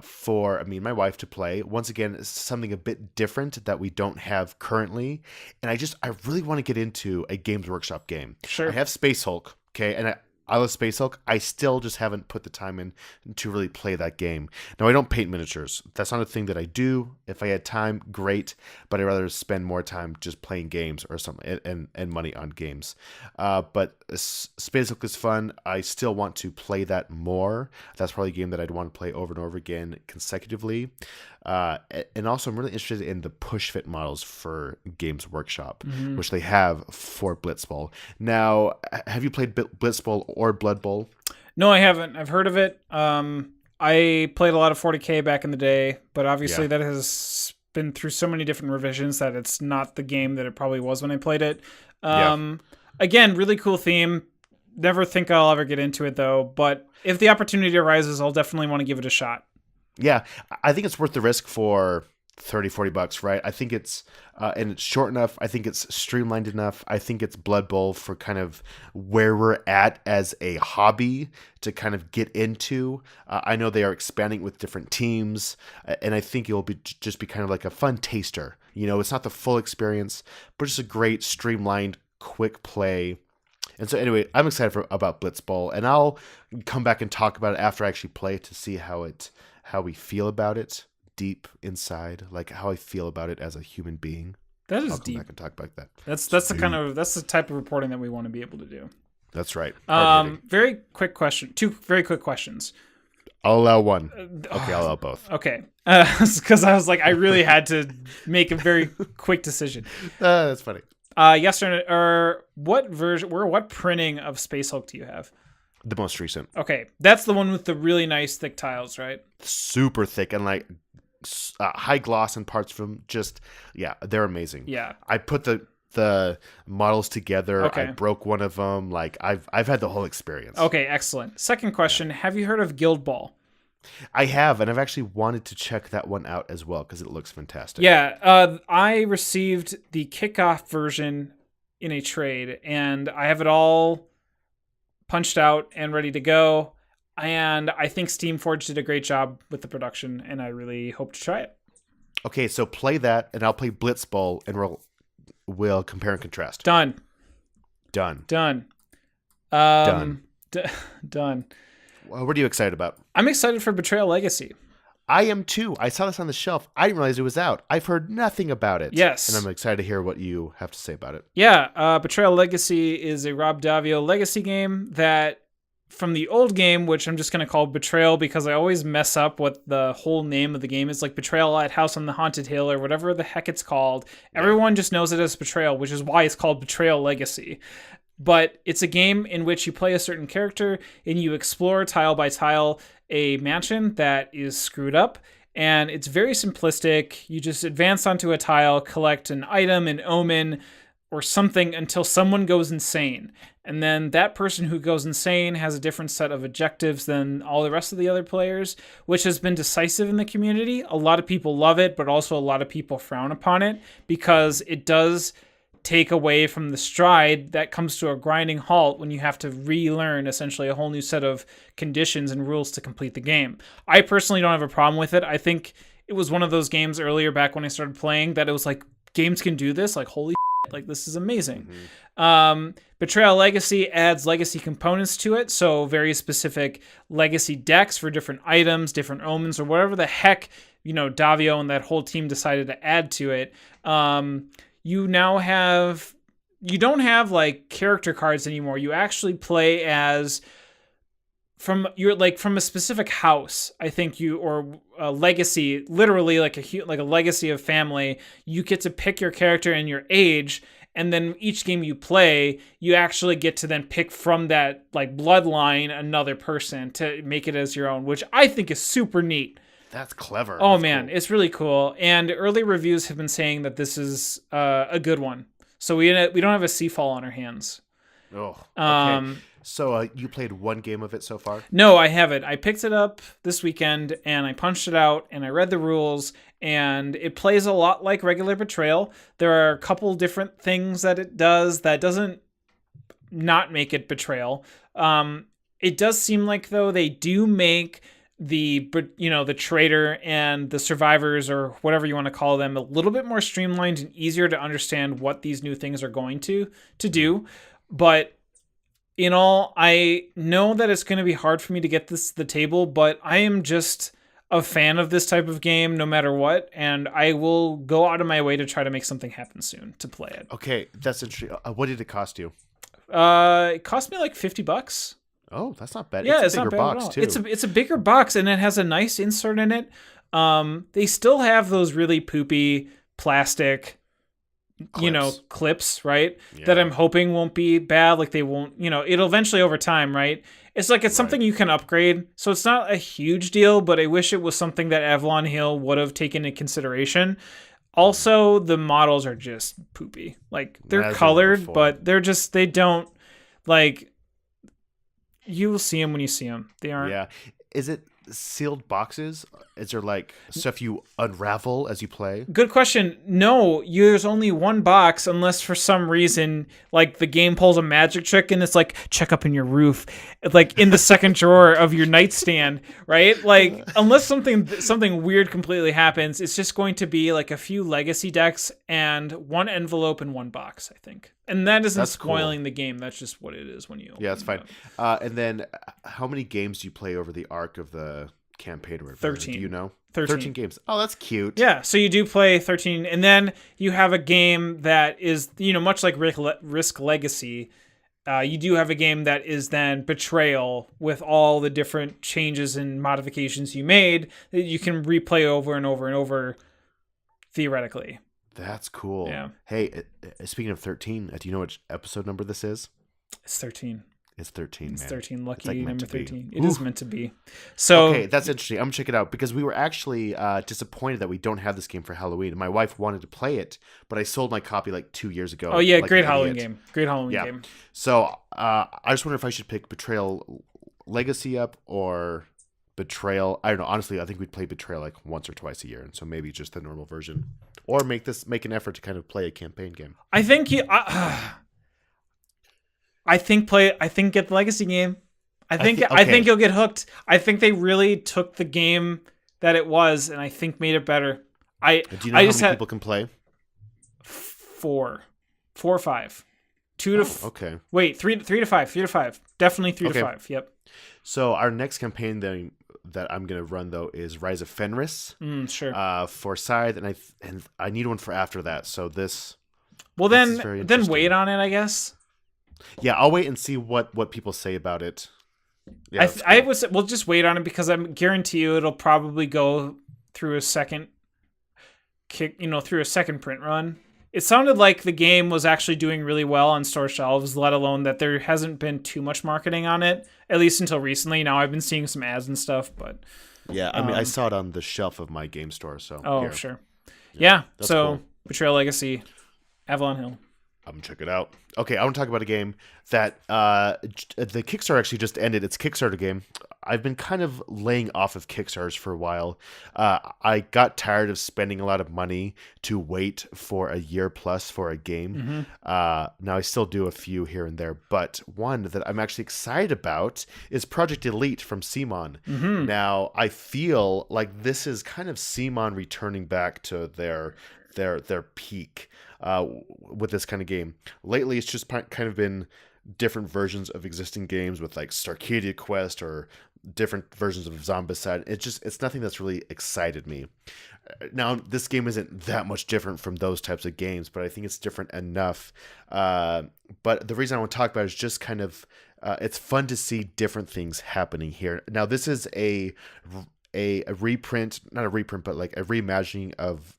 For me and my wife to play. Once again, it's something a bit different that we don't have currently. And I really want to get into a Games Workshop game. Sure. I have Space Hulk, okay? And I love Space Hulk. I still just haven't put the time in to really play that game. Now, I don't paint miniatures. That's not a thing that I do. If I had time, great. But I'd rather spend more time just playing games or something and money on games. But Space Hulk is fun. I still want to play that more. That's probably a game that I'd want to play over and over again consecutively. And also, I'm really interested in the push fit models for Games Workshop, which they have for Blitzball. Now, have you played Blitzball or Blood Bowl? No, I haven't. I've heard of it. I played a lot of 40K back in the day, but obviously that has been through so many different revisions that it's not the game that it probably was when I played it. Again, really cool theme. Never think I'll ever get into it, though. But if the opportunity arises, I'll definitely want to give it a shot. Yeah, I think it's worth the risk for $30-$40, right? I think it's and it's short enough. I think it's streamlined enough. I think it's Blood Bowl for kind of where we're at as a hobby to kind of get into. I know they are expanding with different teams, and I think it'll just be kind of like a fun taster. It's not the full experience, but just a great streamlined, quick play. And so anyway, I'm excited about Blitzball, and I'll come back and talk about it after I actually play to see how we feel about it deep inside, like how I feel about it as a human being. That is I'll come deep. back and talk about that. That's the type of reporting that we want to be able to do. That's right. Very quick question. 2 very quick questions. I'll allow one. Okay, I'll allow both. Okay. Because I was like, I really had to make a very quick decision. That's funny. Yes or what version or what printing of Space Hulk do you have? The most recent. Okay, that's the one with the really nice thick tiles, right? Super thick and like high gloss in parts of them. Just they're amazing. Yeah, I put the models together. Okay. I broke one of them. Like I've had the whole experience. Okay, excellent. Second question: have you heard of Guild Ball? I have, and I've actually wanted to check that one out as well because it looks fantastic. Yeah, I received the kickoff version in a trade, and I have it all punched out and ready to go. And I think Steamforge did a great job with the production, and I really hope to try it. Okay, so play that, and I'll play Blitzball, and we'll compare and contrast. Done. Done. What are you excited about? I'm excited for Betrayal Legacy. I am too. I saw this on the shelf. I didn't realize it was out. I've heard nothing about it. Yes. And I'm excited to hear what you have to say about it. Yeah, Betrayal Legacy is a Rob Daviau legacy game that, from the old game, which I'm just going to call Betrayal because I always mess up what the whole name of the game is, like Betrayal at House on the Haunted Hill or whatever the heck it's called. Everyone just knows it as Betrayal, which is why it's called Betrayal Legacy. But it's a game in which you play a certain character and you explore tile by tile a mansion that is screwed up. And it's very simplistic. You just advance onto a tile, collect an item, an omen, or something until someone goes insane. And then that person who goes insane has a different set of objectives than all the rest of the other players, which has been decisive in the community. A lot of people love it, but also a lot of people frown upon it because it does take away from the stride that comes to a grinding halt when you have to relearn essentially a whole new set of conditions and rules to complete the game. I personally don't have a problem with it. I think it was one of those games earlier back when I started playing that it was like, games can do this, like holy shit, like this is amazing. Betrayal Legacy adds legacy components to it, so very specific legacy decks for different items, different omens, or whatever the heck Daviau and that whole team decided to add to it. You don't have like character cards anymore. You actually play as from a specific house, I think or a legacy, literally like a legacy of family. You get to pick your character and your age, and then each game you play, you actually get to then pick from that like bloodline another person to make it as your own, which I think is super neat. That's clever. Oh That's man, cool. It's really cool. And early reviews have been saying that this is a good one. So we don't have a Seafall on our hands. Oh, okay. So you played one game of it so far? No, I haven't. I picked it up this weekend and I punched it out and I read the rules, and it plays a lot like regular Betrayal. There are a couple different things that it does that doesn't not make it Betrayal. It does seem like, though, they do make the traitor and the survivors, or whatever you want to call them, a little bit more streamlined and easier to understand what these new things are going to do. But in all, I know that it's going to be hard for me to get this to the table, but I am just a fan of this type of game no matter what, and I will go out of my way to try to make something happen soon to play it. Okay, that's interesting. What did it cost you? It cost me like $50. Oh, that's not bad. Yeah, it's a bigger not bad box at all. too. It's a bigger box, and it has a nice insert in it. They still have those really poopy plastic clips, right? Yeah. That I'm hoping won't be bad. Like they won't, it'll eventually over time, right? It's something you can upgrade. So it's not a huge deal, but I wish it was something that Avalon Hill would have taken into consideration. Also, the models are just poopy. Like they're colored, but they don't like, you will see them when you see them. They aren't. Yeah. Is it sealed boxes? Is there like stuff you unravel as you play? Good question. No, there's only one box, unless for some reason like the game pulls a magic trick and it's like, check up in your roof, like in the second drawer of your nightstand, right? Like unless something weird completely happens, it's just going to be like a few legacy decks and one envelope and one box, I think. And that isn't spoiling the game. That's just what it is when you. Yeah, that's fine. And then, how many games do you play over the arc of the campaign? 13. Do you know? 13 games. Oh, that's cute. Yeah, so you do play 13, and then you have a game that is, much like Risk Legacy. You do have a game that is then Betrayal, with all the different changes and modifications you made that you can replay over and over and over, theoretically. That's cool. Yeah. Hey, speaking of 13, do you know which episode number this is? It's 13. It's 13, It's man. 13. Lucky like number 13. It is meant to be. So okay, that's interesting. I'm going to check it out, because we were actually disappointed that we don't have this game for Halloween. My wife wanted to play it, but I sold my copy like 2 years ago. Oh, yeah, like great Halloween game. Great Halloween game. So I just wonder if I should pick Betrayal Legacy up or Betrayal. I don't know. Honestly, I think we'd play Betrayal like once or twice a year, and so maybe just the normal version. Or make an effort to kind of play a campaign game. I think get the legacy game. I think you'll get hooked. I think they really took the game that it was and I think made it better. Do you know how many people can play? 4 or 5. 2 to okay. Wait, 3 to 5. 3 to 5. Definitely 3 to 5. Yep. So our next campaign that I'm gonna run though is Rise of Fenris. Sure. For Scythe, and I need one for after that. So this. Well, then wait on it, I guess. Yeah, I'll wait and see what people say about it. Yeah, we'll just wait on it, because I guarantee you it'll probably go through a second through a second print run. It sounded like the game was actually doing really well on store shelves, let alone that there hasn't been too much marketing on it, at least until recently. Now I've been seeing some ads and stuff, but yeah, I mean, I saw it on the shelf of my game store. So sure, yeah. So cool. Betrayal Legacy, Avalon Hill. I'm gonna check it out. Okay, I want to talk about a game that the Kickstarter actually just ended. It's a Kickstarter game. I've been kind of laying off of Kickstarters for a while. I got tired of spending a lot of money to wait for a year plus for a game. Mm-hmm. Now I still do a few here and there, but one that I'm actually excited about is Project Elite from CMON. Mm-hmm. Now I feel like this is kind of CMON returning back to their peak with this kind of game. Lately, it's just kind of been different versions of existing games with like Starcadia Quest or different versions of Zombicide. It's nothing that's really excited me. Now, this game isn't that much different from those types of games, but I think it's different enough. But the reason I want to talk about it is just kind of it's fun to see different things happening here. Now, this is a reprint, not a reprint, but like a reimagining of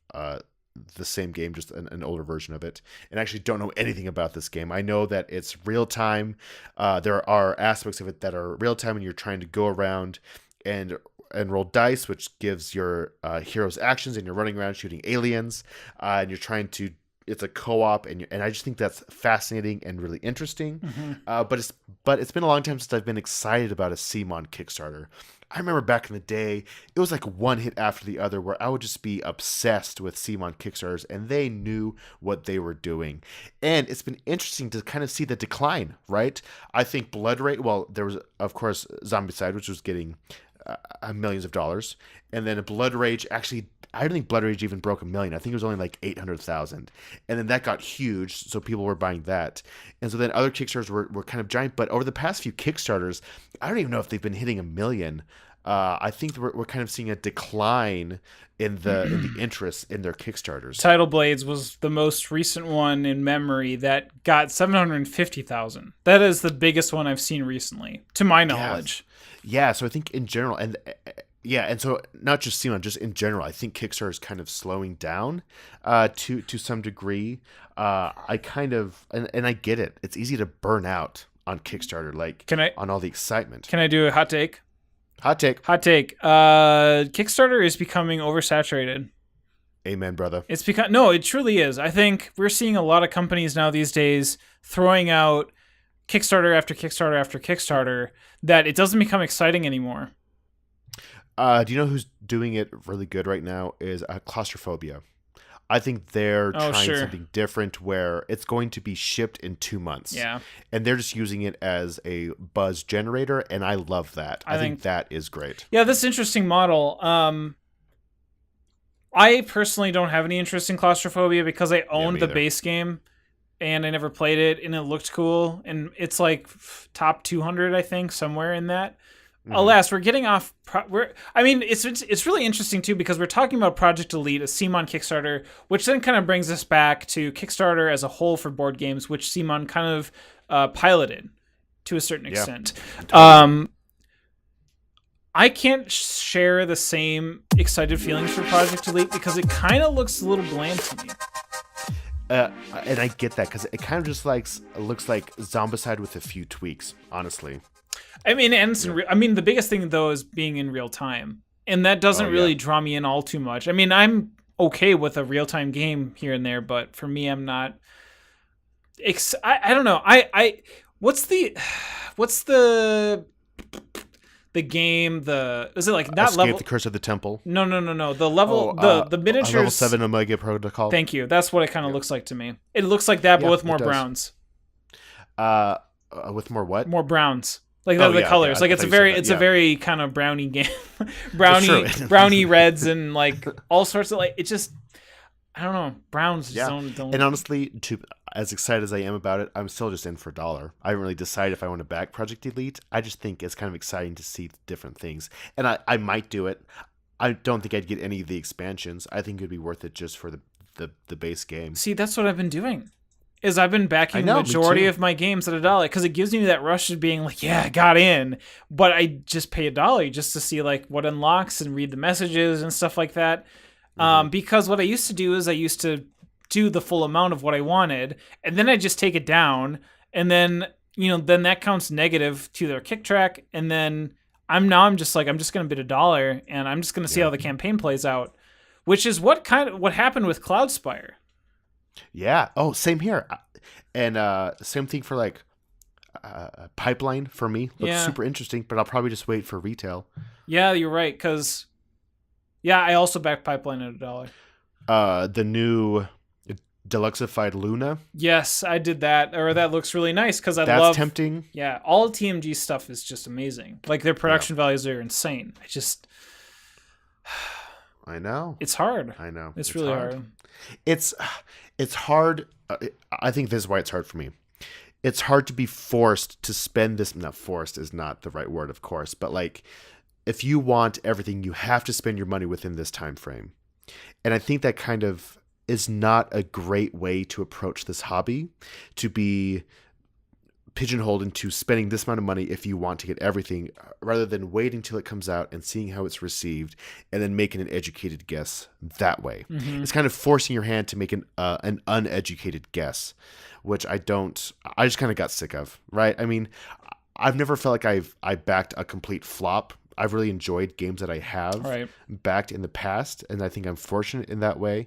the same game, just an older version of it. And I actually don't know anything about this game. I know that it's real time. There are aspects of it that are real time, and you're trying to go around and roll dice, which gives your heroes actions, and you're running around shooting aliens, and you're trying to. It's a co-op, and I just think that's fascinating and really interesting. But it's been a long time since I've been excited about a CMON Kickstarter. I remember back in the day, it was like one hit after the other where I would just be obsessed with CMON Kickstarters, and they knew what they were doing. And it's been interesting to kind of see the decline, right? I think Blood Rage, well, there was, of course, Zombicide, which was getting millions of dollars. And then Blood Rage actually, I don't think Blood Rage even broke 1 million. I think it was only like 800,000. And then that got huge, so people were buying that. And so then other Kickstarters were kind of giant. But over the past few Kickstarters, I don't even know if they've been hitting 1 million. I think we're kind of seeing a decline in the interest in their Kickstarters. Tidal Blades was the most recent one in memory that got 750,000. That is the biggest one I've seen recently, to my knowledge. Yeah, so I think in general, and so not just CMON, just in general, I think Kickstarter is kind of slowing down to some degree. I kind of, and I get it. It's easy to burn out on Kickstarter, on all the excitement. Can I do a hot take? Hot take. Kickstarter is becoming oversaturated. Amen, brother. No, it truly is. I think we're seeing a lot of companies now these days throwing out Kickstarter after Kickstarter after Kickstarter that it doesn't become exciting anymore. Do you know who's doing it really good right now is Claustrophobia. I think they're trying something different where it's going to be shipped in 2 months. Yeah. And they're just using it as a buzz generator, and I love that. I think that is great. Yeah, this interesting model. I personally don't have any interest in Claustrophobia because I owned the base game and I never played it, and it looked cool. And it's like top 200, I think, somewhere in that. Alas, we're getting off. It's really interesting too because we're talking about Project Elite, a CMON Kickstarter, which then kind of brings us back to Kickstarter as a whole for board games, which CMON kind of piloted to a certain extent. Totally. I can't share the same excited feelings for Project Elite because it kind of looks a little bland to me. And I get that because it kind of just looks like Zombicide with a few tweaks, honestly. I mean, the biggest thing though is being in real time, and that doesn't really draw me in all too much. I mean, I'm okay with a real time game here and there, but for me, I'm not. I don't know. What's the game? Is it like not Escape level? The Curse of the Temple. No. The level, the miniatures. Level 7 Omega Protocol. Thank you. That's what it kind of looks like to me. It looks like that, but with more browns. With more what? More browns. Like the colors, like it's a very kind of brownie game, brownie reds and like all sorts of it just, I don't know, browns just don't. And honestly, as excited as I am about it, I'm still just in for $1. I haven't really decided if I want to back Project Elite. I just think it's kind of exciting to see different things, and I might do it. I don't think I'd get any of the expansions. I think it'd be worth it just for the base game. See, that's what I've been doing. I've been backing the majority of my games at $1 because it gives me that rush of being like, yeah, I got in, but I just pay $1 just to see like what unlocks and read the messages and stuff like that. Because what I used to do is I used to do the full amount of what I wanted, and then I just take it down, and then then that counts negative to their kick track, and then I'm just going to bid $1, and I'm just going to see how the campaign plays out, which is what happened with Cloudspire. Yeah. Oh, same here. And same thing for like Pipeline for me. Looks super interesting, but I'll probably just wait for retail. Yeah, you're right. Because, I also backed Pipeline at $1. The new Deluxeified Luna. Yes, I did that. Or that looks really nice because That's tempting. Yeah, all TMG stuff is just amazing. Like their production values are insane. I know. It's hard. I know. It's really hard. It's hard. I think this is why it's hard for me. It's hard to be forced to spend this. Not forced is not the right word, of course, but like if you want everything, you have to spend your money within this time frame. And I think that kind of is not a great way to approach this hobby, to be pigeonholed into spending this amount of money if you want to get everything, rather than waiting till it comes out and seeing how it's received and then making an educated guess that way. Mm-hmm. It's kind of forcing your hand to make an uneducated guess, which I just kind of got sick of, right? I mean, I've never felt like I backed a complete flop. I've really enjoyed games that I have backed in the past, and I think I'm fortunate in that way.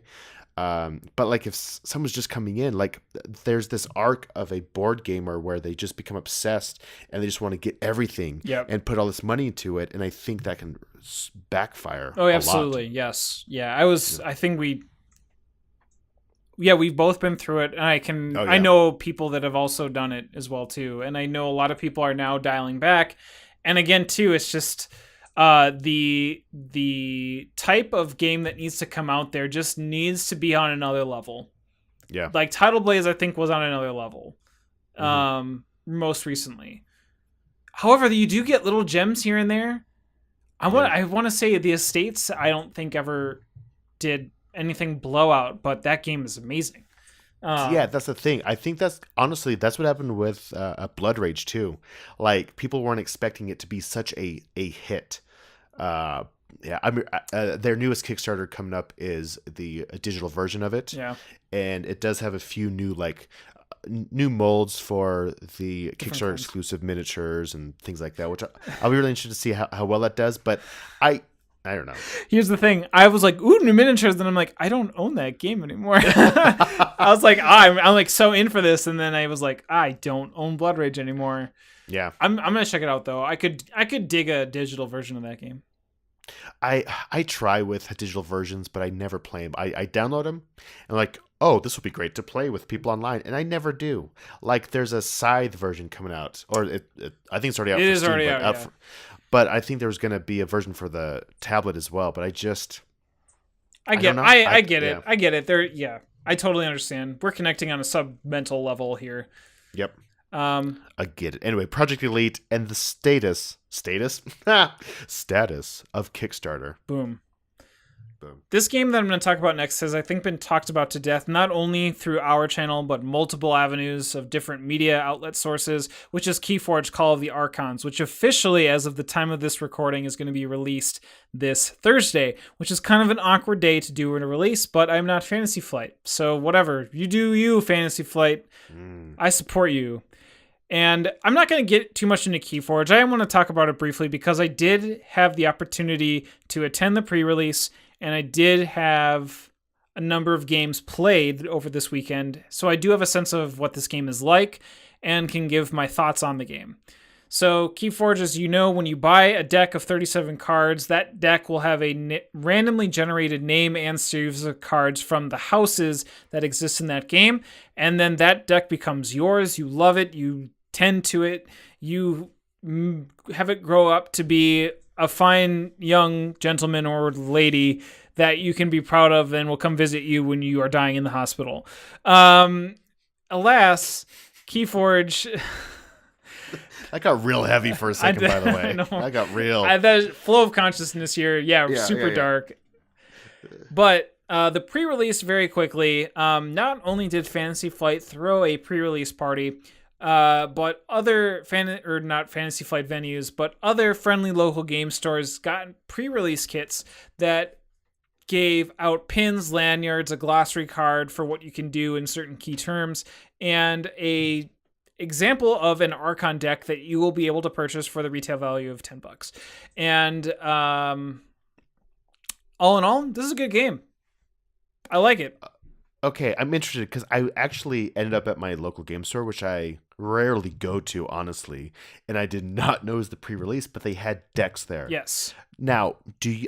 But like if someone's just coming in, like there's this arc of a board gamer where they just become obsessed and they just want to get everything and put all this money into it. And I think that can backfire. Oh, absolutely. Yes. Yeah. I think we've both been through it, and I know people that have also done it as well too. And I know a lot of people are now dialing back. And again, too, it's just, the type of game that needs to come out there just needs to be on another level. Yeah. Like Tidal Blaze, I think, was on another level most recently. However, you do get little gems here and there. I want to say the Estates, I don't think ever did anything blowout, but that game is amazing. Yeah, that's the thing. I think that's what happened with Blood Rage too. Like people weren't expecting it to be such a hit. Their newest Kickstarter coming up is the digital version of it. Yeah, and it does have a few new new molds for the Kickstarter exclusive miniatures and things like that, which I'll be really interested to see how well that does. But I don't know. Here's the thing. I was like, ooh, new miniatures. Then I'm like, I don't own that game anymore. I was like, I'm like so in for this. And then I was like, I don't own Blood Rage anymore. Yeah. I'm going to check it out though. I could dig a digital version of that game. I try with digital versions, but I never play them. I download them and like, oh, this would be great to play with people online. And I never do. Like there's a Scythe version coming out, or I think it's already out. It is already out. But I think there's going to be a version for the tablet as well. But I get it. I get it. I totally understand. We're connecting on a sub-mental level here. Yep. I get it. Anyway, Project Elite and the status of Kickstarter. Boom. This game that I'm going to talk about next has, I think, been talked about to death, not only through our channel, but multiple avenues of different media outlet sources, which is Keyforge Call of the Archons, which officially, as of the time of this recording, is going to be released this Thursday, which is kind of an awkward day to do a release, but I'm not Fantasy Flight. So whatever. You do you, Fantasy Flight. I support you. And I'm not going to get too much into Keyforge. I want to talk about it briefly because I did have the opportunity to attend the pre-release, and I did have a number of games played over this weekend. So I do have a sense of what this game is like and can give my thoughts on the game. So Keyforge, as you know, when you buy a deck of 37 cards, that deck will have a randomly generated name and series of cards from the houses that exist in that game. And then that deck becomes yours. You love it. You tend to it. You have it grow up to be a fine young gentleman or lady that you can be proud of and will come visit you when you are dying in the hospital. Alas, Keyforge... That got real heavy for a second, by the way. That got real. The flow of consciousness here, super dark. But the pre-release, very quickly, not only did Fantasy Flight throw a pre-release party, but other not Fantasy Flight venues, but other friendly local game stores got pre-release kits that gave out pins, lanyards, a glossary card for what you can do in certain key terms, and a example of an Archon deck that you will be able to purchase for the retail value of $10. And all in all, this is a good game. I like it. Okay, I'm interested because I actually ended up at my local game store, which I rarely go to, honestly, and I did not know it was the pre-release, but they had decks there. Yes. Now,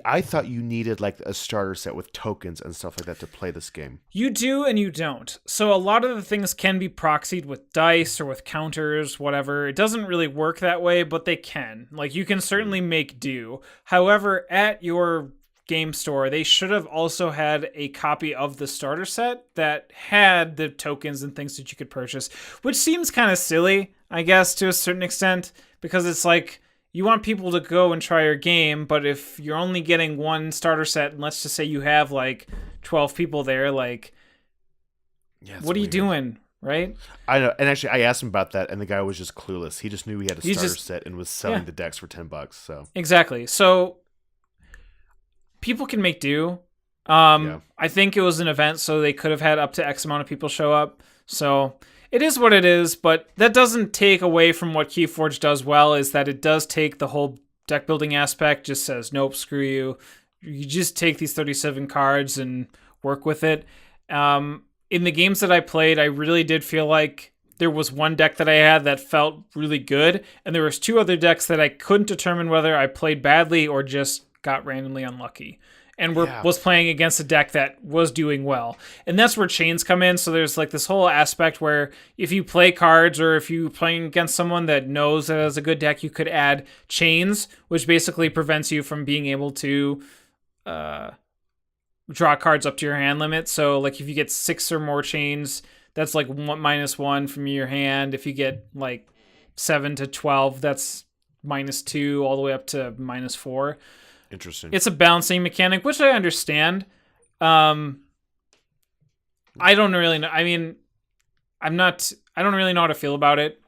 I thought you needed like a starter set with tokens and stuff like that to play this game. You do and you don't. So a lot of the things can be proxied with dice or with counters, whatever. It doesn't really work that way, but they can. Like, you can certainly make do. However, at your game store, they should have also had a copy of the starter set that had the tokens and things that you could purchase, which seems kind of silly, I guess, to a certain extent, because it's like, you want people to go and try your game, but if you're only getting one starter set, and let's just say you have like 12 people there, like, what are you doing? right? I know. And actually, I asked him about that, and the guy was just clueless. He just knew he had a starter set and was selling the decks for $10. So exactly. So people can make do. I think it was an event, so they could have had up to X amount of people show up. So it is what it is, but that doesn't take away from what Keyforge does well, is that it does take the whole deck building aspect, just says, nope, screw you. You just take these 37 cards and work with it. In the games that I played, I really did feel like there was one deck that I had that felt really good, and there was two other decks that I couldn't determine whether I played badly or just got randomly unlucky. And was playing against a deck that was doing well. And that's where chains come in. So there's like this whole aspect where if you play cards or if you're playing against someone that knows that has a good deck, you could add chains, which basically prevents you from being able to draw cards up to your hand limit. So like if you get 6 or more chains, that's like -1 from your hand. If you get like 7 to 12, that's -2 all the way up to -4. Interesting. It's a balancing mechanic, which I understand. I don't really know. I mean, I don't really know how to feel about it.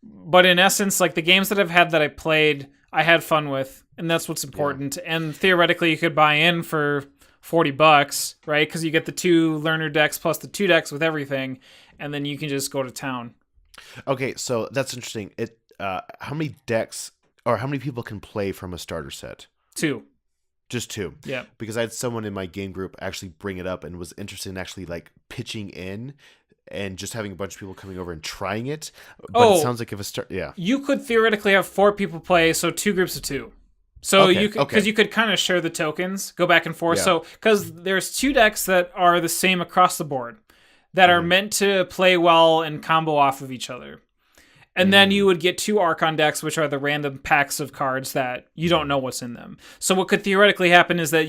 But in essence, like the games that I've had that I played, I had fun with, and that's what's important. Yeah. And theoretically, you could buy in for $40, right? Because you get the 2 learner decks plus the 2 decks with everything, and then you can just go to town. Okay, so that's interesting. How many decks or how many people can play from a starter set? 2. Just 2. Yeah. Because I had someone in my game group actually bring it up and was interested in actually like pitching in and just having a bunch of people coming over and trying it. But it sounds like if you could theoretically have 4 people play, so 2 groups of 2. So you could kind of share the tokens, go back and forth. Yeah. So because there's 2 decks that are the same across the board that are meant to play well and combo off of each other. And then you would get 2 Archon decks, which are the random packs of cards that you don't know what's in them. So what could theoretically happen is that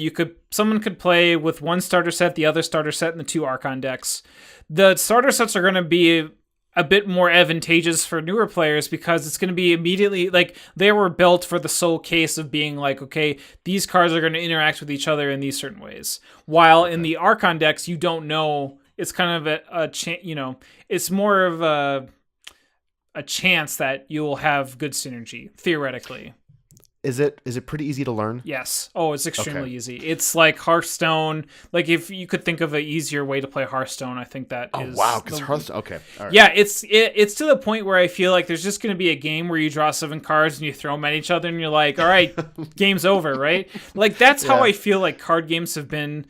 someone could play with 1 starter set, the other starter set, and the 2 Archon decks. The starter sets are going to be a bit more advantageous for newer players because it's going to be immediately, like, they were built for the sole case of being like, okay, these cards are going to interact with each other in these certain ways. While in the Archon decks, you don't know. It's kind of it's more of a chance that you'll have good synergy, theoretically. Is it pretty easy to learn? Yes. Oh, it's extremely easy. It's like Hearthstone. Like if you could think of an easier way to play Hearthstone, I think that is... Oh, wow, because Hearthstone... Okay, all right. Yeah, it's to the point where I feel like there's just going to be a game where you draw 7 cards and you throw them at each other and you're like, all right, game's over, right? Like that's how I feel like card games have been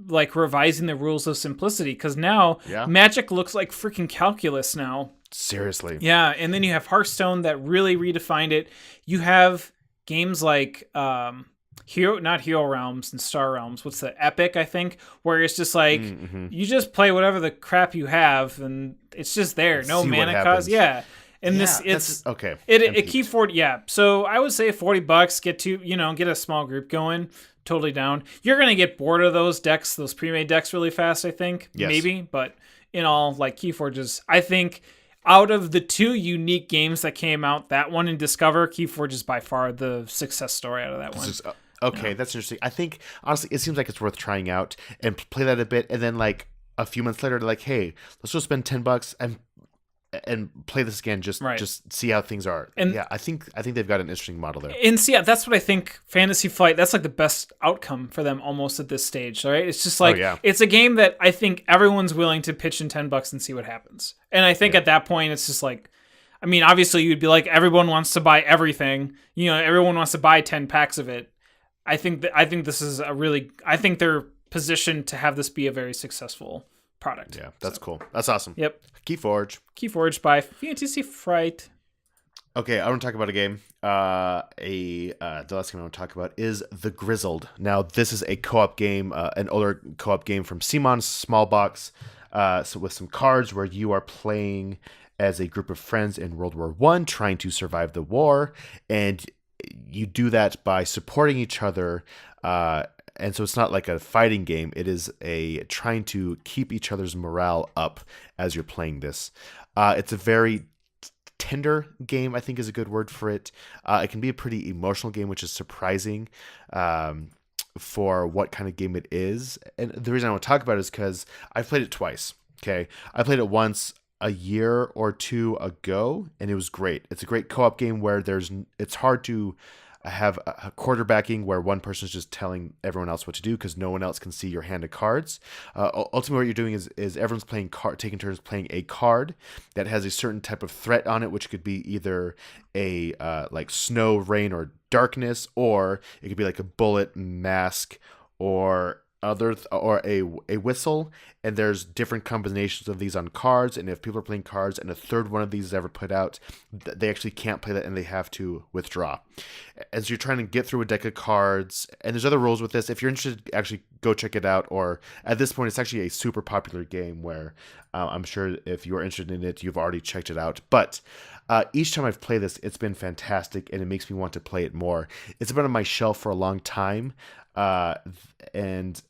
like revising the rules of simplicity, because now Magic looks like freaking calculus now. Seriously. Yeah, and then you have Hearthstone that really redefined it. You have games like not Hero Realms and Star Realms. What's the Epic, I think, where it's just like you just play whatever the crap you have, and it's just there. No mana cost. Yeah. And it's okay. It Keyforge, yeah. So I would say $40, get a small group going. Totally down. You're gonna get bored of those decks, those pre-made decks, really fast. I think maybe, but in all, like Keyforge's, I think out of the 2 unique games that came out, that one and Discover, Keyforge is by far the success story out of that one. Okay, that's interesting. I think honestly, it seems like it's worth trying out and play that a bit, and then like a few months later, like, hey, let's go spend $10 and play this again, just see how things are. And I think they've got an interesting model there. And see, that's what I think Fantasy Flight, that's like the best outcome for them almost at this stage, right? It's just like, it's a game that I think everyone's willing to pitch in $10 and see what happens. And I think at that point, it's just like, I mean, obviously you'd be like, everyone wants to buy everything. Everyone wants to buy 10 packs of it. I think this is I think they're positioned to have this be a very successful product. Yeah, that's cool. That's awesome. Yep. Keyforge by Fantasy Flight. Okay, I want to talk about a game. The last game I want to talk about is The Grizzled. Now, this is a co-op game, an older co-op game from CMON, small box, so with some cards where you are playing as a group of friends in World War I, trying to survive the war, and you do that by supporting each other. And so it's not like a fighting game. It is trying to keep each other's morale up as you're playing this. It's a very tender game, I think is a good word for it. It can be a pretty emotional game, which is surprising for what kind of game it is. And the reason I want to talk about it is because I've played it twice. Okay, I played it once a year or two ago, and it was great. It's a great co-op game where it's hard to have a quarterbacking where one person is just telling everyone else what to do because no one else can see your hand of cards. Ultimately, what you're doing is everyone's taking turns playing a card that has a certain type of threat on it, which could be either a like snow, rain, or darkness, or it could be like a bullet, mask, or a whistle, and there's different combinations of these on cards, and if people are playing cards and a third one of these is ever put out, they actually can't play that and they have to withdraw. As you're trying to get through a deck of cards, and there's other rules with this. If you're interested, actually go check it out, or at this point it's actually a super popular game where I'm sure if you're interested in it, you've already checked it out. But each time I've played this, it's been fantastic, and it makes me want to play it more. It's been on my shelf for a long time, and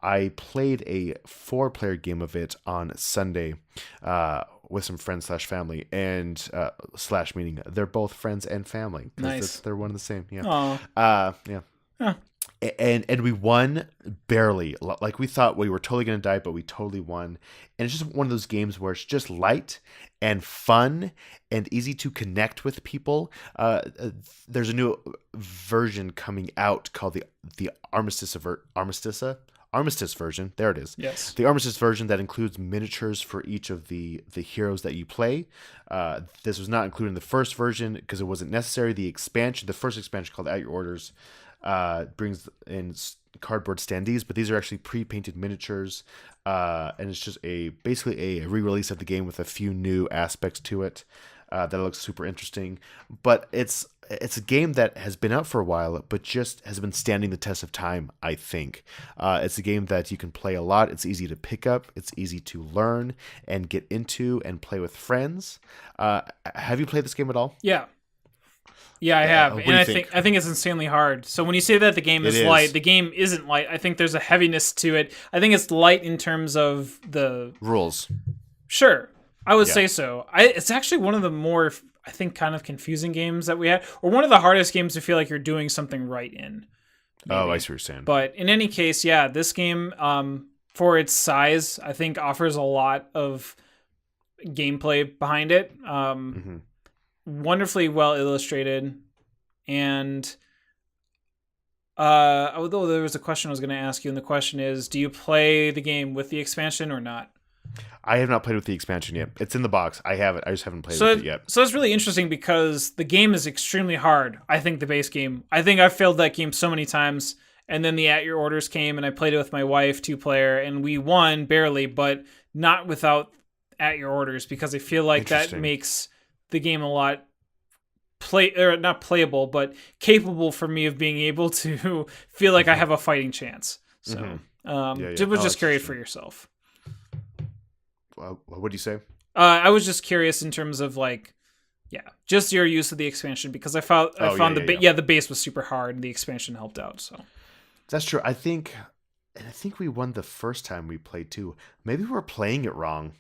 I played a 4-player game of it on Sunday with some friends / family, and / meaning they're both friends and family. Nice. They're one and the same. Yeah. Aww. Huh. And we won barely. Like, we thought we were totally going to die, but we totally won. And it's just one of those games where it's just light and fun and easy to connect with people. There's a new version coming out called the Armistice version. There it is. Yes. The Armistice version that includes miniatures for each of the heroes that you play. This was not included in the first version because it wasn't necessary. The first expansion called At Your Orders, brings in cardboard standees, but these are actually pre-painted miniatures, and it's just basically a re-release of the game with a few new aspects to it that looks super interesting. But it's a game that has been out for a while, but just has been standing the test of time, I think. It's a game that you can play a lot. It's easy to pick up. It's easy to learn and get into and play with friends. Have you played this game at all? Yeah. Yeah, I have, and I think it's insanely hard. So when you say that the game is light, the game isn't light. I think there's a heaviness to it. I think it's light in terms of the rules. Sure, I would say so. It's actually one of the more, I think, kind of confusing games that we had, or one of the hardest games to feel like you're doing something right in. Maybe. Oh, I see what you're saying. But in any case, yeah, this game, for its size, I think offers a lot of gameplay behind it. Wonderfully well illustrated, and although there was a question I was going to ask you, and the question is, do you play the game with the expansion or not? I have not played with the expansion yet. It's in the box. I have it. I just haven't played with it yet. So it's really interesting because the game is extremely hard. I think the base game. I think I've failed that game so many times, and then the At Your Orders came, and I played it with my wife, 2-player, and we won barely, but not without At Your Orders, because I feel like that makes the game a lot not playable, but capable for me of being able to feel like I have a fighting chance. So, just curious for yourself. What do you say? I was just curious in terms of just your use of the expansion, because I found the base was super hard and the expansion helped out. So that's true. I think we won the first time we played too. Maybe we're playing it wrong.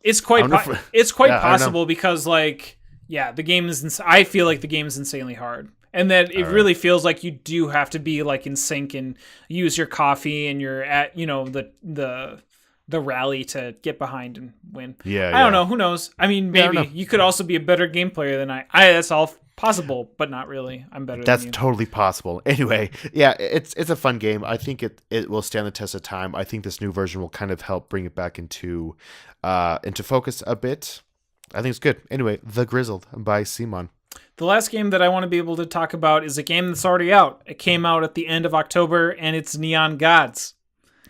It's quite possible because the game is. I feel like the game is insanely hard, and that it really feels like you do have to be in sync and use your coffee and you're at the rally to get behind and win. I don't know. Who knows? I mean, maybe you could also be a better game player than I. That's all possible, but not really. I'm better. That's than you. Totally possible. Anyway, it's a fun game. I think it will stand the test of time. I think this new version will kind of help bring it back into focus a bit. I think it's good. Anyway, The Grizzled by CMON. The last game that I want to be able to talk about is a game that's already out. It came out at the end of October, and it's Neon Gods.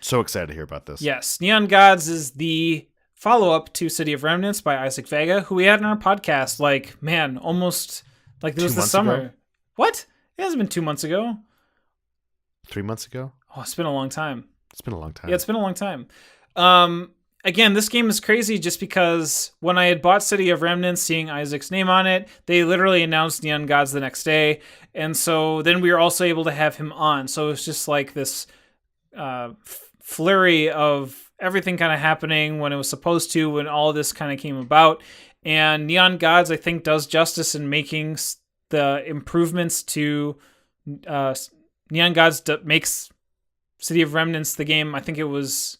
So excited to hear about this. Yes, Neon Gods is the follow-up to City of Remnants by Isaac Vega, who we had in our podcast, almost it was the summer. Ago? What? It hasn't been 2 months ago. 3 months ago? Oh, it's been a long time. It's been a long time. Yeah, it's been a long time. Again, this game is crazy just because when I had bought City of Remnants, seeing Isaac's name on it, they literally announced Neon Gods the next day. And so then we were also able to have him on. So it's just this flurry of everything kind of happening when it was supposed to, when all of this kind of came about. And Neon Gods, I think, does justice in making the improvements to Neon Gods makes City of Remnants the game. I think it was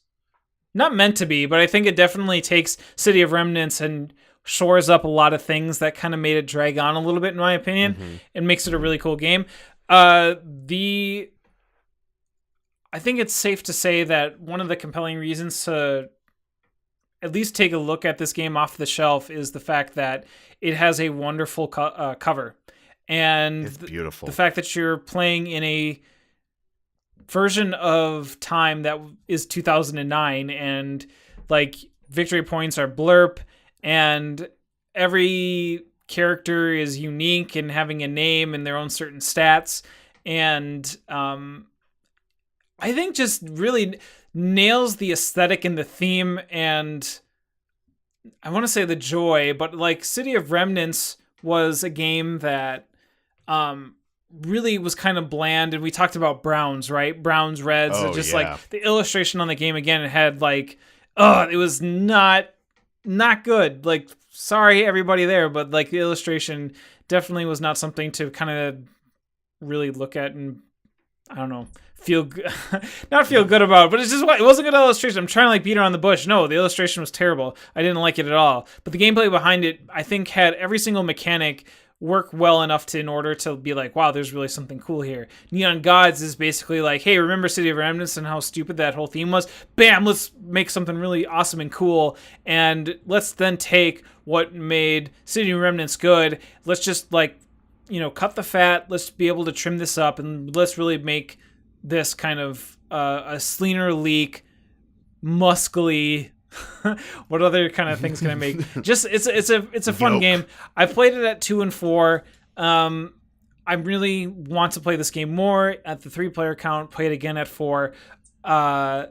not meant to be, but I think it definitely takes City of Remnants and shores up a lot of things that kind of made it drag on a little bit, in my opinion, and makes it a really cool game. I think it's safe to say that one of the compelling reasons to at least take a look at this game off the shelf is the fact that it has a wonderful cover. And it's beautiful. The fact that you're playing in a version of time that is 2009 and like victory points are blurb and every character is unique and having a name and their own certain stats. And I think just really nails the aesthetic and the theme, and I want to say the joy, but like City of Remnants was a game that really was kind of bland, and we talked about browns, right? Browns, reds, just like the illustration on the game again, it had like, it was not good. Like, sorry everybody there, but like the illustration definitely was not something to kind of really look at and, I don't know, not feel good about, but it's just, it wasn't a good illustration. I'm trying to like beat around the bush. No, the illustration was terrible. I didn't like it at all. But the gameplay behind it, I think, had every single mechanic work well enough in order to be like, wow, there's really something cool here. Neon Gods is basically like, hey, remember City of Remnants and how stupid that whole theme was? Bam, let's make something really awesome and cool, and let's then take what made City of Remnants good. Let's just like, cut the fat. Let's be able to trim this up, and let's really make this kind of a leaner, leak, muscly. What other kind of things can I make? Just it's a fun game. I played it at 2 and 4. I really want to play this game more at the 3-player count. Play it again at 4. I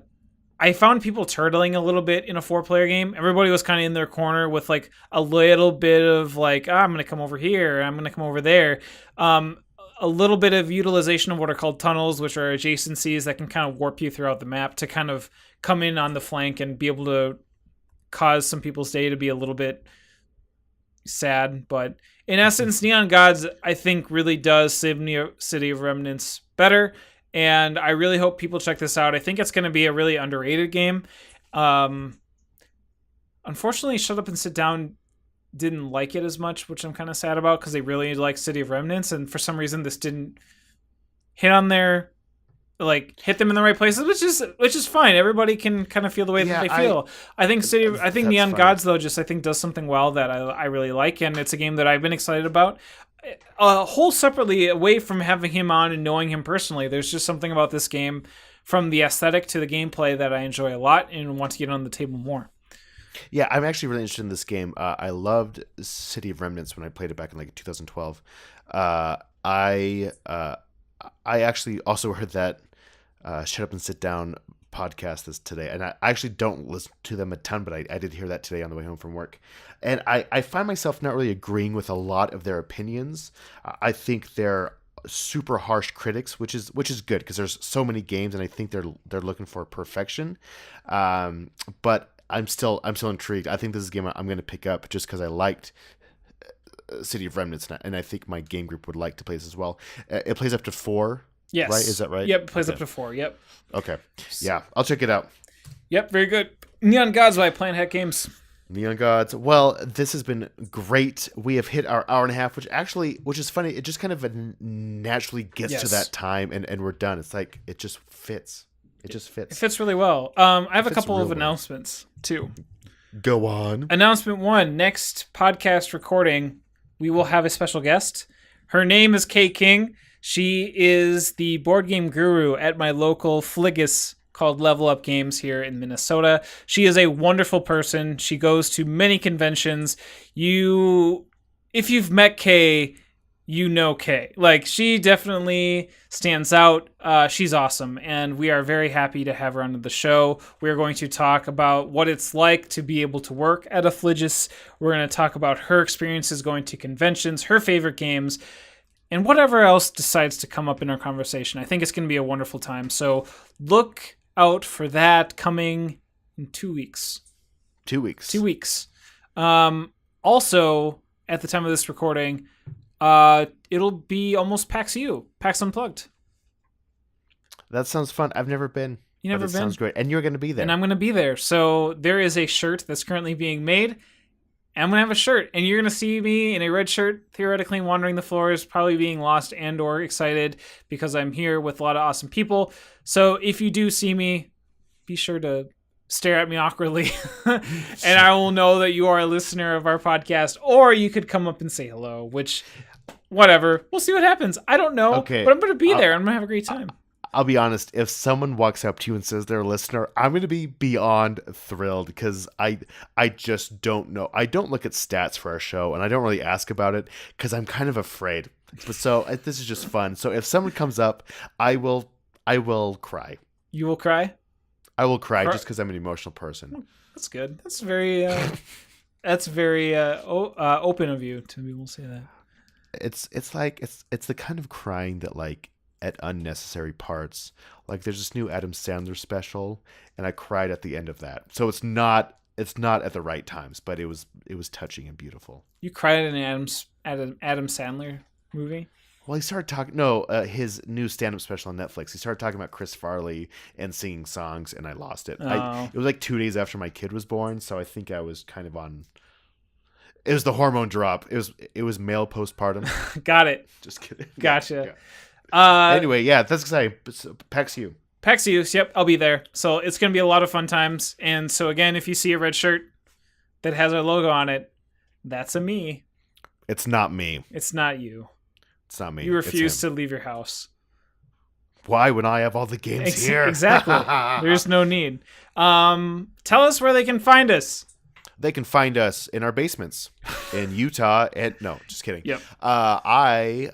found people turtling a little bit in a 4-player game. Everybody was kind of in their corner with like a little bit of like, I'm going to come over here, I'm going to come over there. A little bit of utilization of what are called tunnels, which are adjacencies that can kind of warp you throughout the map to kind of come in on the flank and be able to cause some people's day to be a little bit sad. But in essence, Neon Gods, I think, really does City of Remnants better. And I really hope people check this out. I think it's going to be a really underrated game. Unfortunately, Shut Up and Sit Down didn't like it as much, which I'm kind of sad about because they really like City of Remnants, and for some reason this didn't hit them in the right places, which is fine. Everybody can kind of feel the way that they feel. I think Neon Gods though I think does something well that I really like, and it's a game that I've been excited about. Whole separately away from having him on and knowing him personally, there's just something about this game, from the aesthetic to the gameplay, that I enjoy a lot and want to get on the table more. Yeah, I'm actually really interested in this game. I loved City of Remnants when I played it back in like 2012. I actually also heard that Shut Up and Sit Down podcast this today, and I actually don't listen to them a ton, but I did hear that today on the way home from work. And I find myself not really agreeing with a lot of their opinions. I think they're super harsh critics, which is good because there's so many games, and I think they're looking for perfection. But I'm still intrigued. I think this is a game I'm going to pick up just because I liked City of Remnants, and I think my game group would like to play this as well. It plays up to 4. Yes. Right? Is that right? Yep, it plays up to 4. Yep. Okay. Yeah, I'll check it out. Yep, very good. Neon Gods by Planet Hat Games. Neon Gods. Well, this has been great. We have hit our hour and a half, which is funny. It just kind of naturally gets to that time, and we're done. It's like it just fits. It just fits. It fits really well. I have a couple of announcements too. Go on. Announcement 1: next podcast recording, we will have a special guest. Her name is Kay King. She is the board game guru at my local Fligus called Level Up Games here in Minnesota. She is a wonderful person. She goes to many conventions. If you've met Kay, you know Kay. Like, she definitely stands out. She's awesome, and we are very happy to have her on the show. We're going to talk about what it's like to be able to work at a Fligus. We're going to talk about her experiences going to conventions, her favorite games, and whatever else decides to come up in our conversation. I think it's going to be a wonderful time. So look out for that coming in 2 weeks. 2 weeks. 2 weeks. Also, at the time of this recording, it'll be almost PAX U, PAX Unplugged. That sounds fun. I've never been. You never been? Sounds great. And you're going to be there. And I'm going to be there. So there is a shirt that's currently being made. And I'm going to have a shirt. And you're going to see me in a red shirt, theoretically wandering the floors, probably being lost and or excited because I'm here with a lot of awesome people. So if you do see me, be sure to stare at me awkwardly. And I will know that you are a listener of our podcast. Or you could come up and say hello, which, whatever. We'll see what happens. I don't know. Okay. But I'm going to be there. I'm going to have a great time. I'll be honest, if someone walks up to you and says they're a listener, I'm going to be beyond thrilled because I just don't know. I don't look at stats for our show, and I don't really ask about it because I'm kind of afraid. But so this is just fun. So if someone comes up, I will cry. You will cry? I will cry just because I'm an emotional person. That's good. That's very open of you to be able to say that. It's like it's the kind of crying that like at unnecessary parts. Like there's this new Adam Sandler special, and I cried at the end of that. So it's not at the right times, but it was touching and beautiful. You cried at an Adam Sandler movie? Well, he started talking. His new stand-up special on Netflix. He started talking about Chris Farley and singing songs, and I lost it. Oh. It was like 2 days after my kid was born, so I think I was kind of on. It was the hormone drop. It was male postpartum. Got it. Just kidding. Gotcha. Yeah. Anyway, yeah, that's exciting. PAX U. PAX U, yep, I'll be there. So it's going to be a lot of fun times. And so again, if you see a red shirt that has our logo on it, that's a me. It's not me. It's not you. It's not me. You refuse to leave your house. Why when I have all the games here? Exactly. There's no need. Tell us where they can find us. They can find us in our basements in Utah. And no, just kidding. Yep.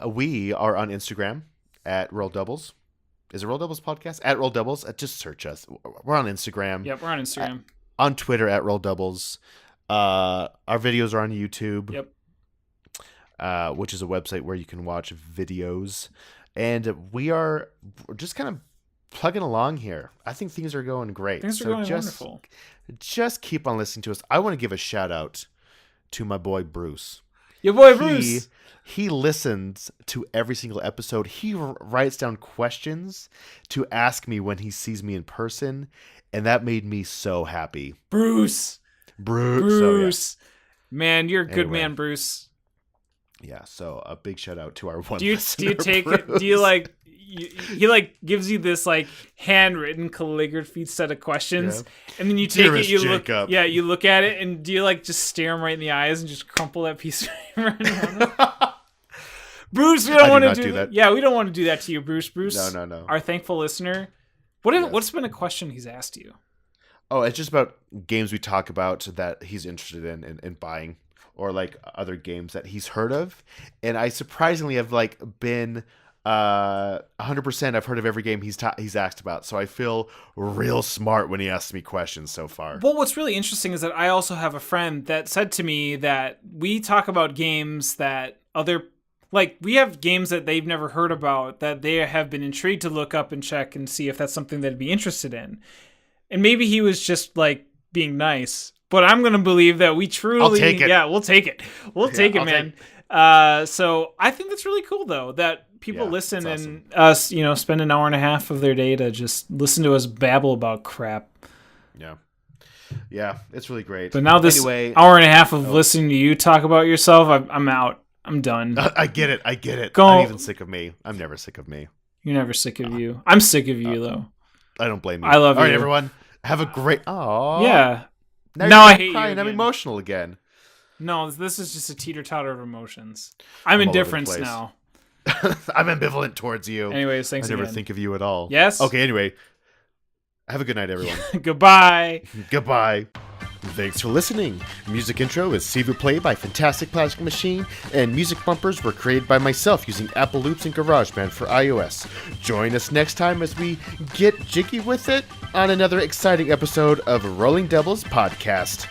We are on Instagram at Roll Doubles. Is it Roll Doubles Podcast? At Roll Doubles. Just search us. We're on Instagram. Yep, we're on Instagram. On Twitter at Roll Doubles. Our videos are on YouTube. Yep. Which is a website where you can watch videos. And we're just kind of plugging along here. I think things are going great. Things are going wonderful. Just keep on listening to us. I want to give a shout out to my boy Bruce. Your boy Bruce. He listens to every single episode. He writes down questions to ask me when he sees me in person, and that made me so happy. Bruce. So, yeah. Man, you're a good man, Bruce. Yeah, so a big shout out to our one. Do you take Bruce. it? Do you like? He like gives you this like handwritten calligraphy set of questions, and then you take it. You Jacob. You look at it, and do you like just stare him right in the eyes and just crumple that piece of paper? Bruce, we don't want to do that. Yeah, we don't want to do that to you, Bruce. Bruce, no. Our thankful listener. What's been a question he's asked you? Oh, it's just about games we talk about that he's interested in buying, or like other games that he's heard of, and I surprisingly have like been 100%. I've heard of every game he's asked about, so I feel real smart when he asks me questions so far. Well, what's really interesting is that I also have a friend that said to me that we talk about games that we have games that they've never heard about that they have been intrigued to look up and check and see if that's something they'd be interested in. And maybe he was just like being nice, but I'm going to believe that we truly, I'll take it. Yeah, we'll take it. We'll take it, man. So I think that's really cool though, that people listen and awesome. Us, spend an hour and a half of their day to just listen to us babble about crap. Yeah, it's really great. But now this hour and a half of listening to you talk about yourself, I'm out. I'm done. I get it. I'm even sick of me. I'm never sick of me. You're never sick of you. I'm sick of you though. I don't blame you. I love you. All right, everyone. Have a great... Oh. Yeah. Now I hate crying. I'm emotional again. No, this is just a teeter-totter of emotions. I'm indifferent now. I'm ambivalent towards you. Anyways, thanks again. I never think of you at all. Yes? Okay, anyway. Have a good night, everyone. Goodbye. Goodbye. Thanks for listening. Music intro is Sivu Play by Fantastic Plastic Machine, and music bumpers were created by myself using Apple Loops and GarageBand for iOS. Join us next time as we get jiggy with it on another exciting episode of Rolling Doubles Podcast.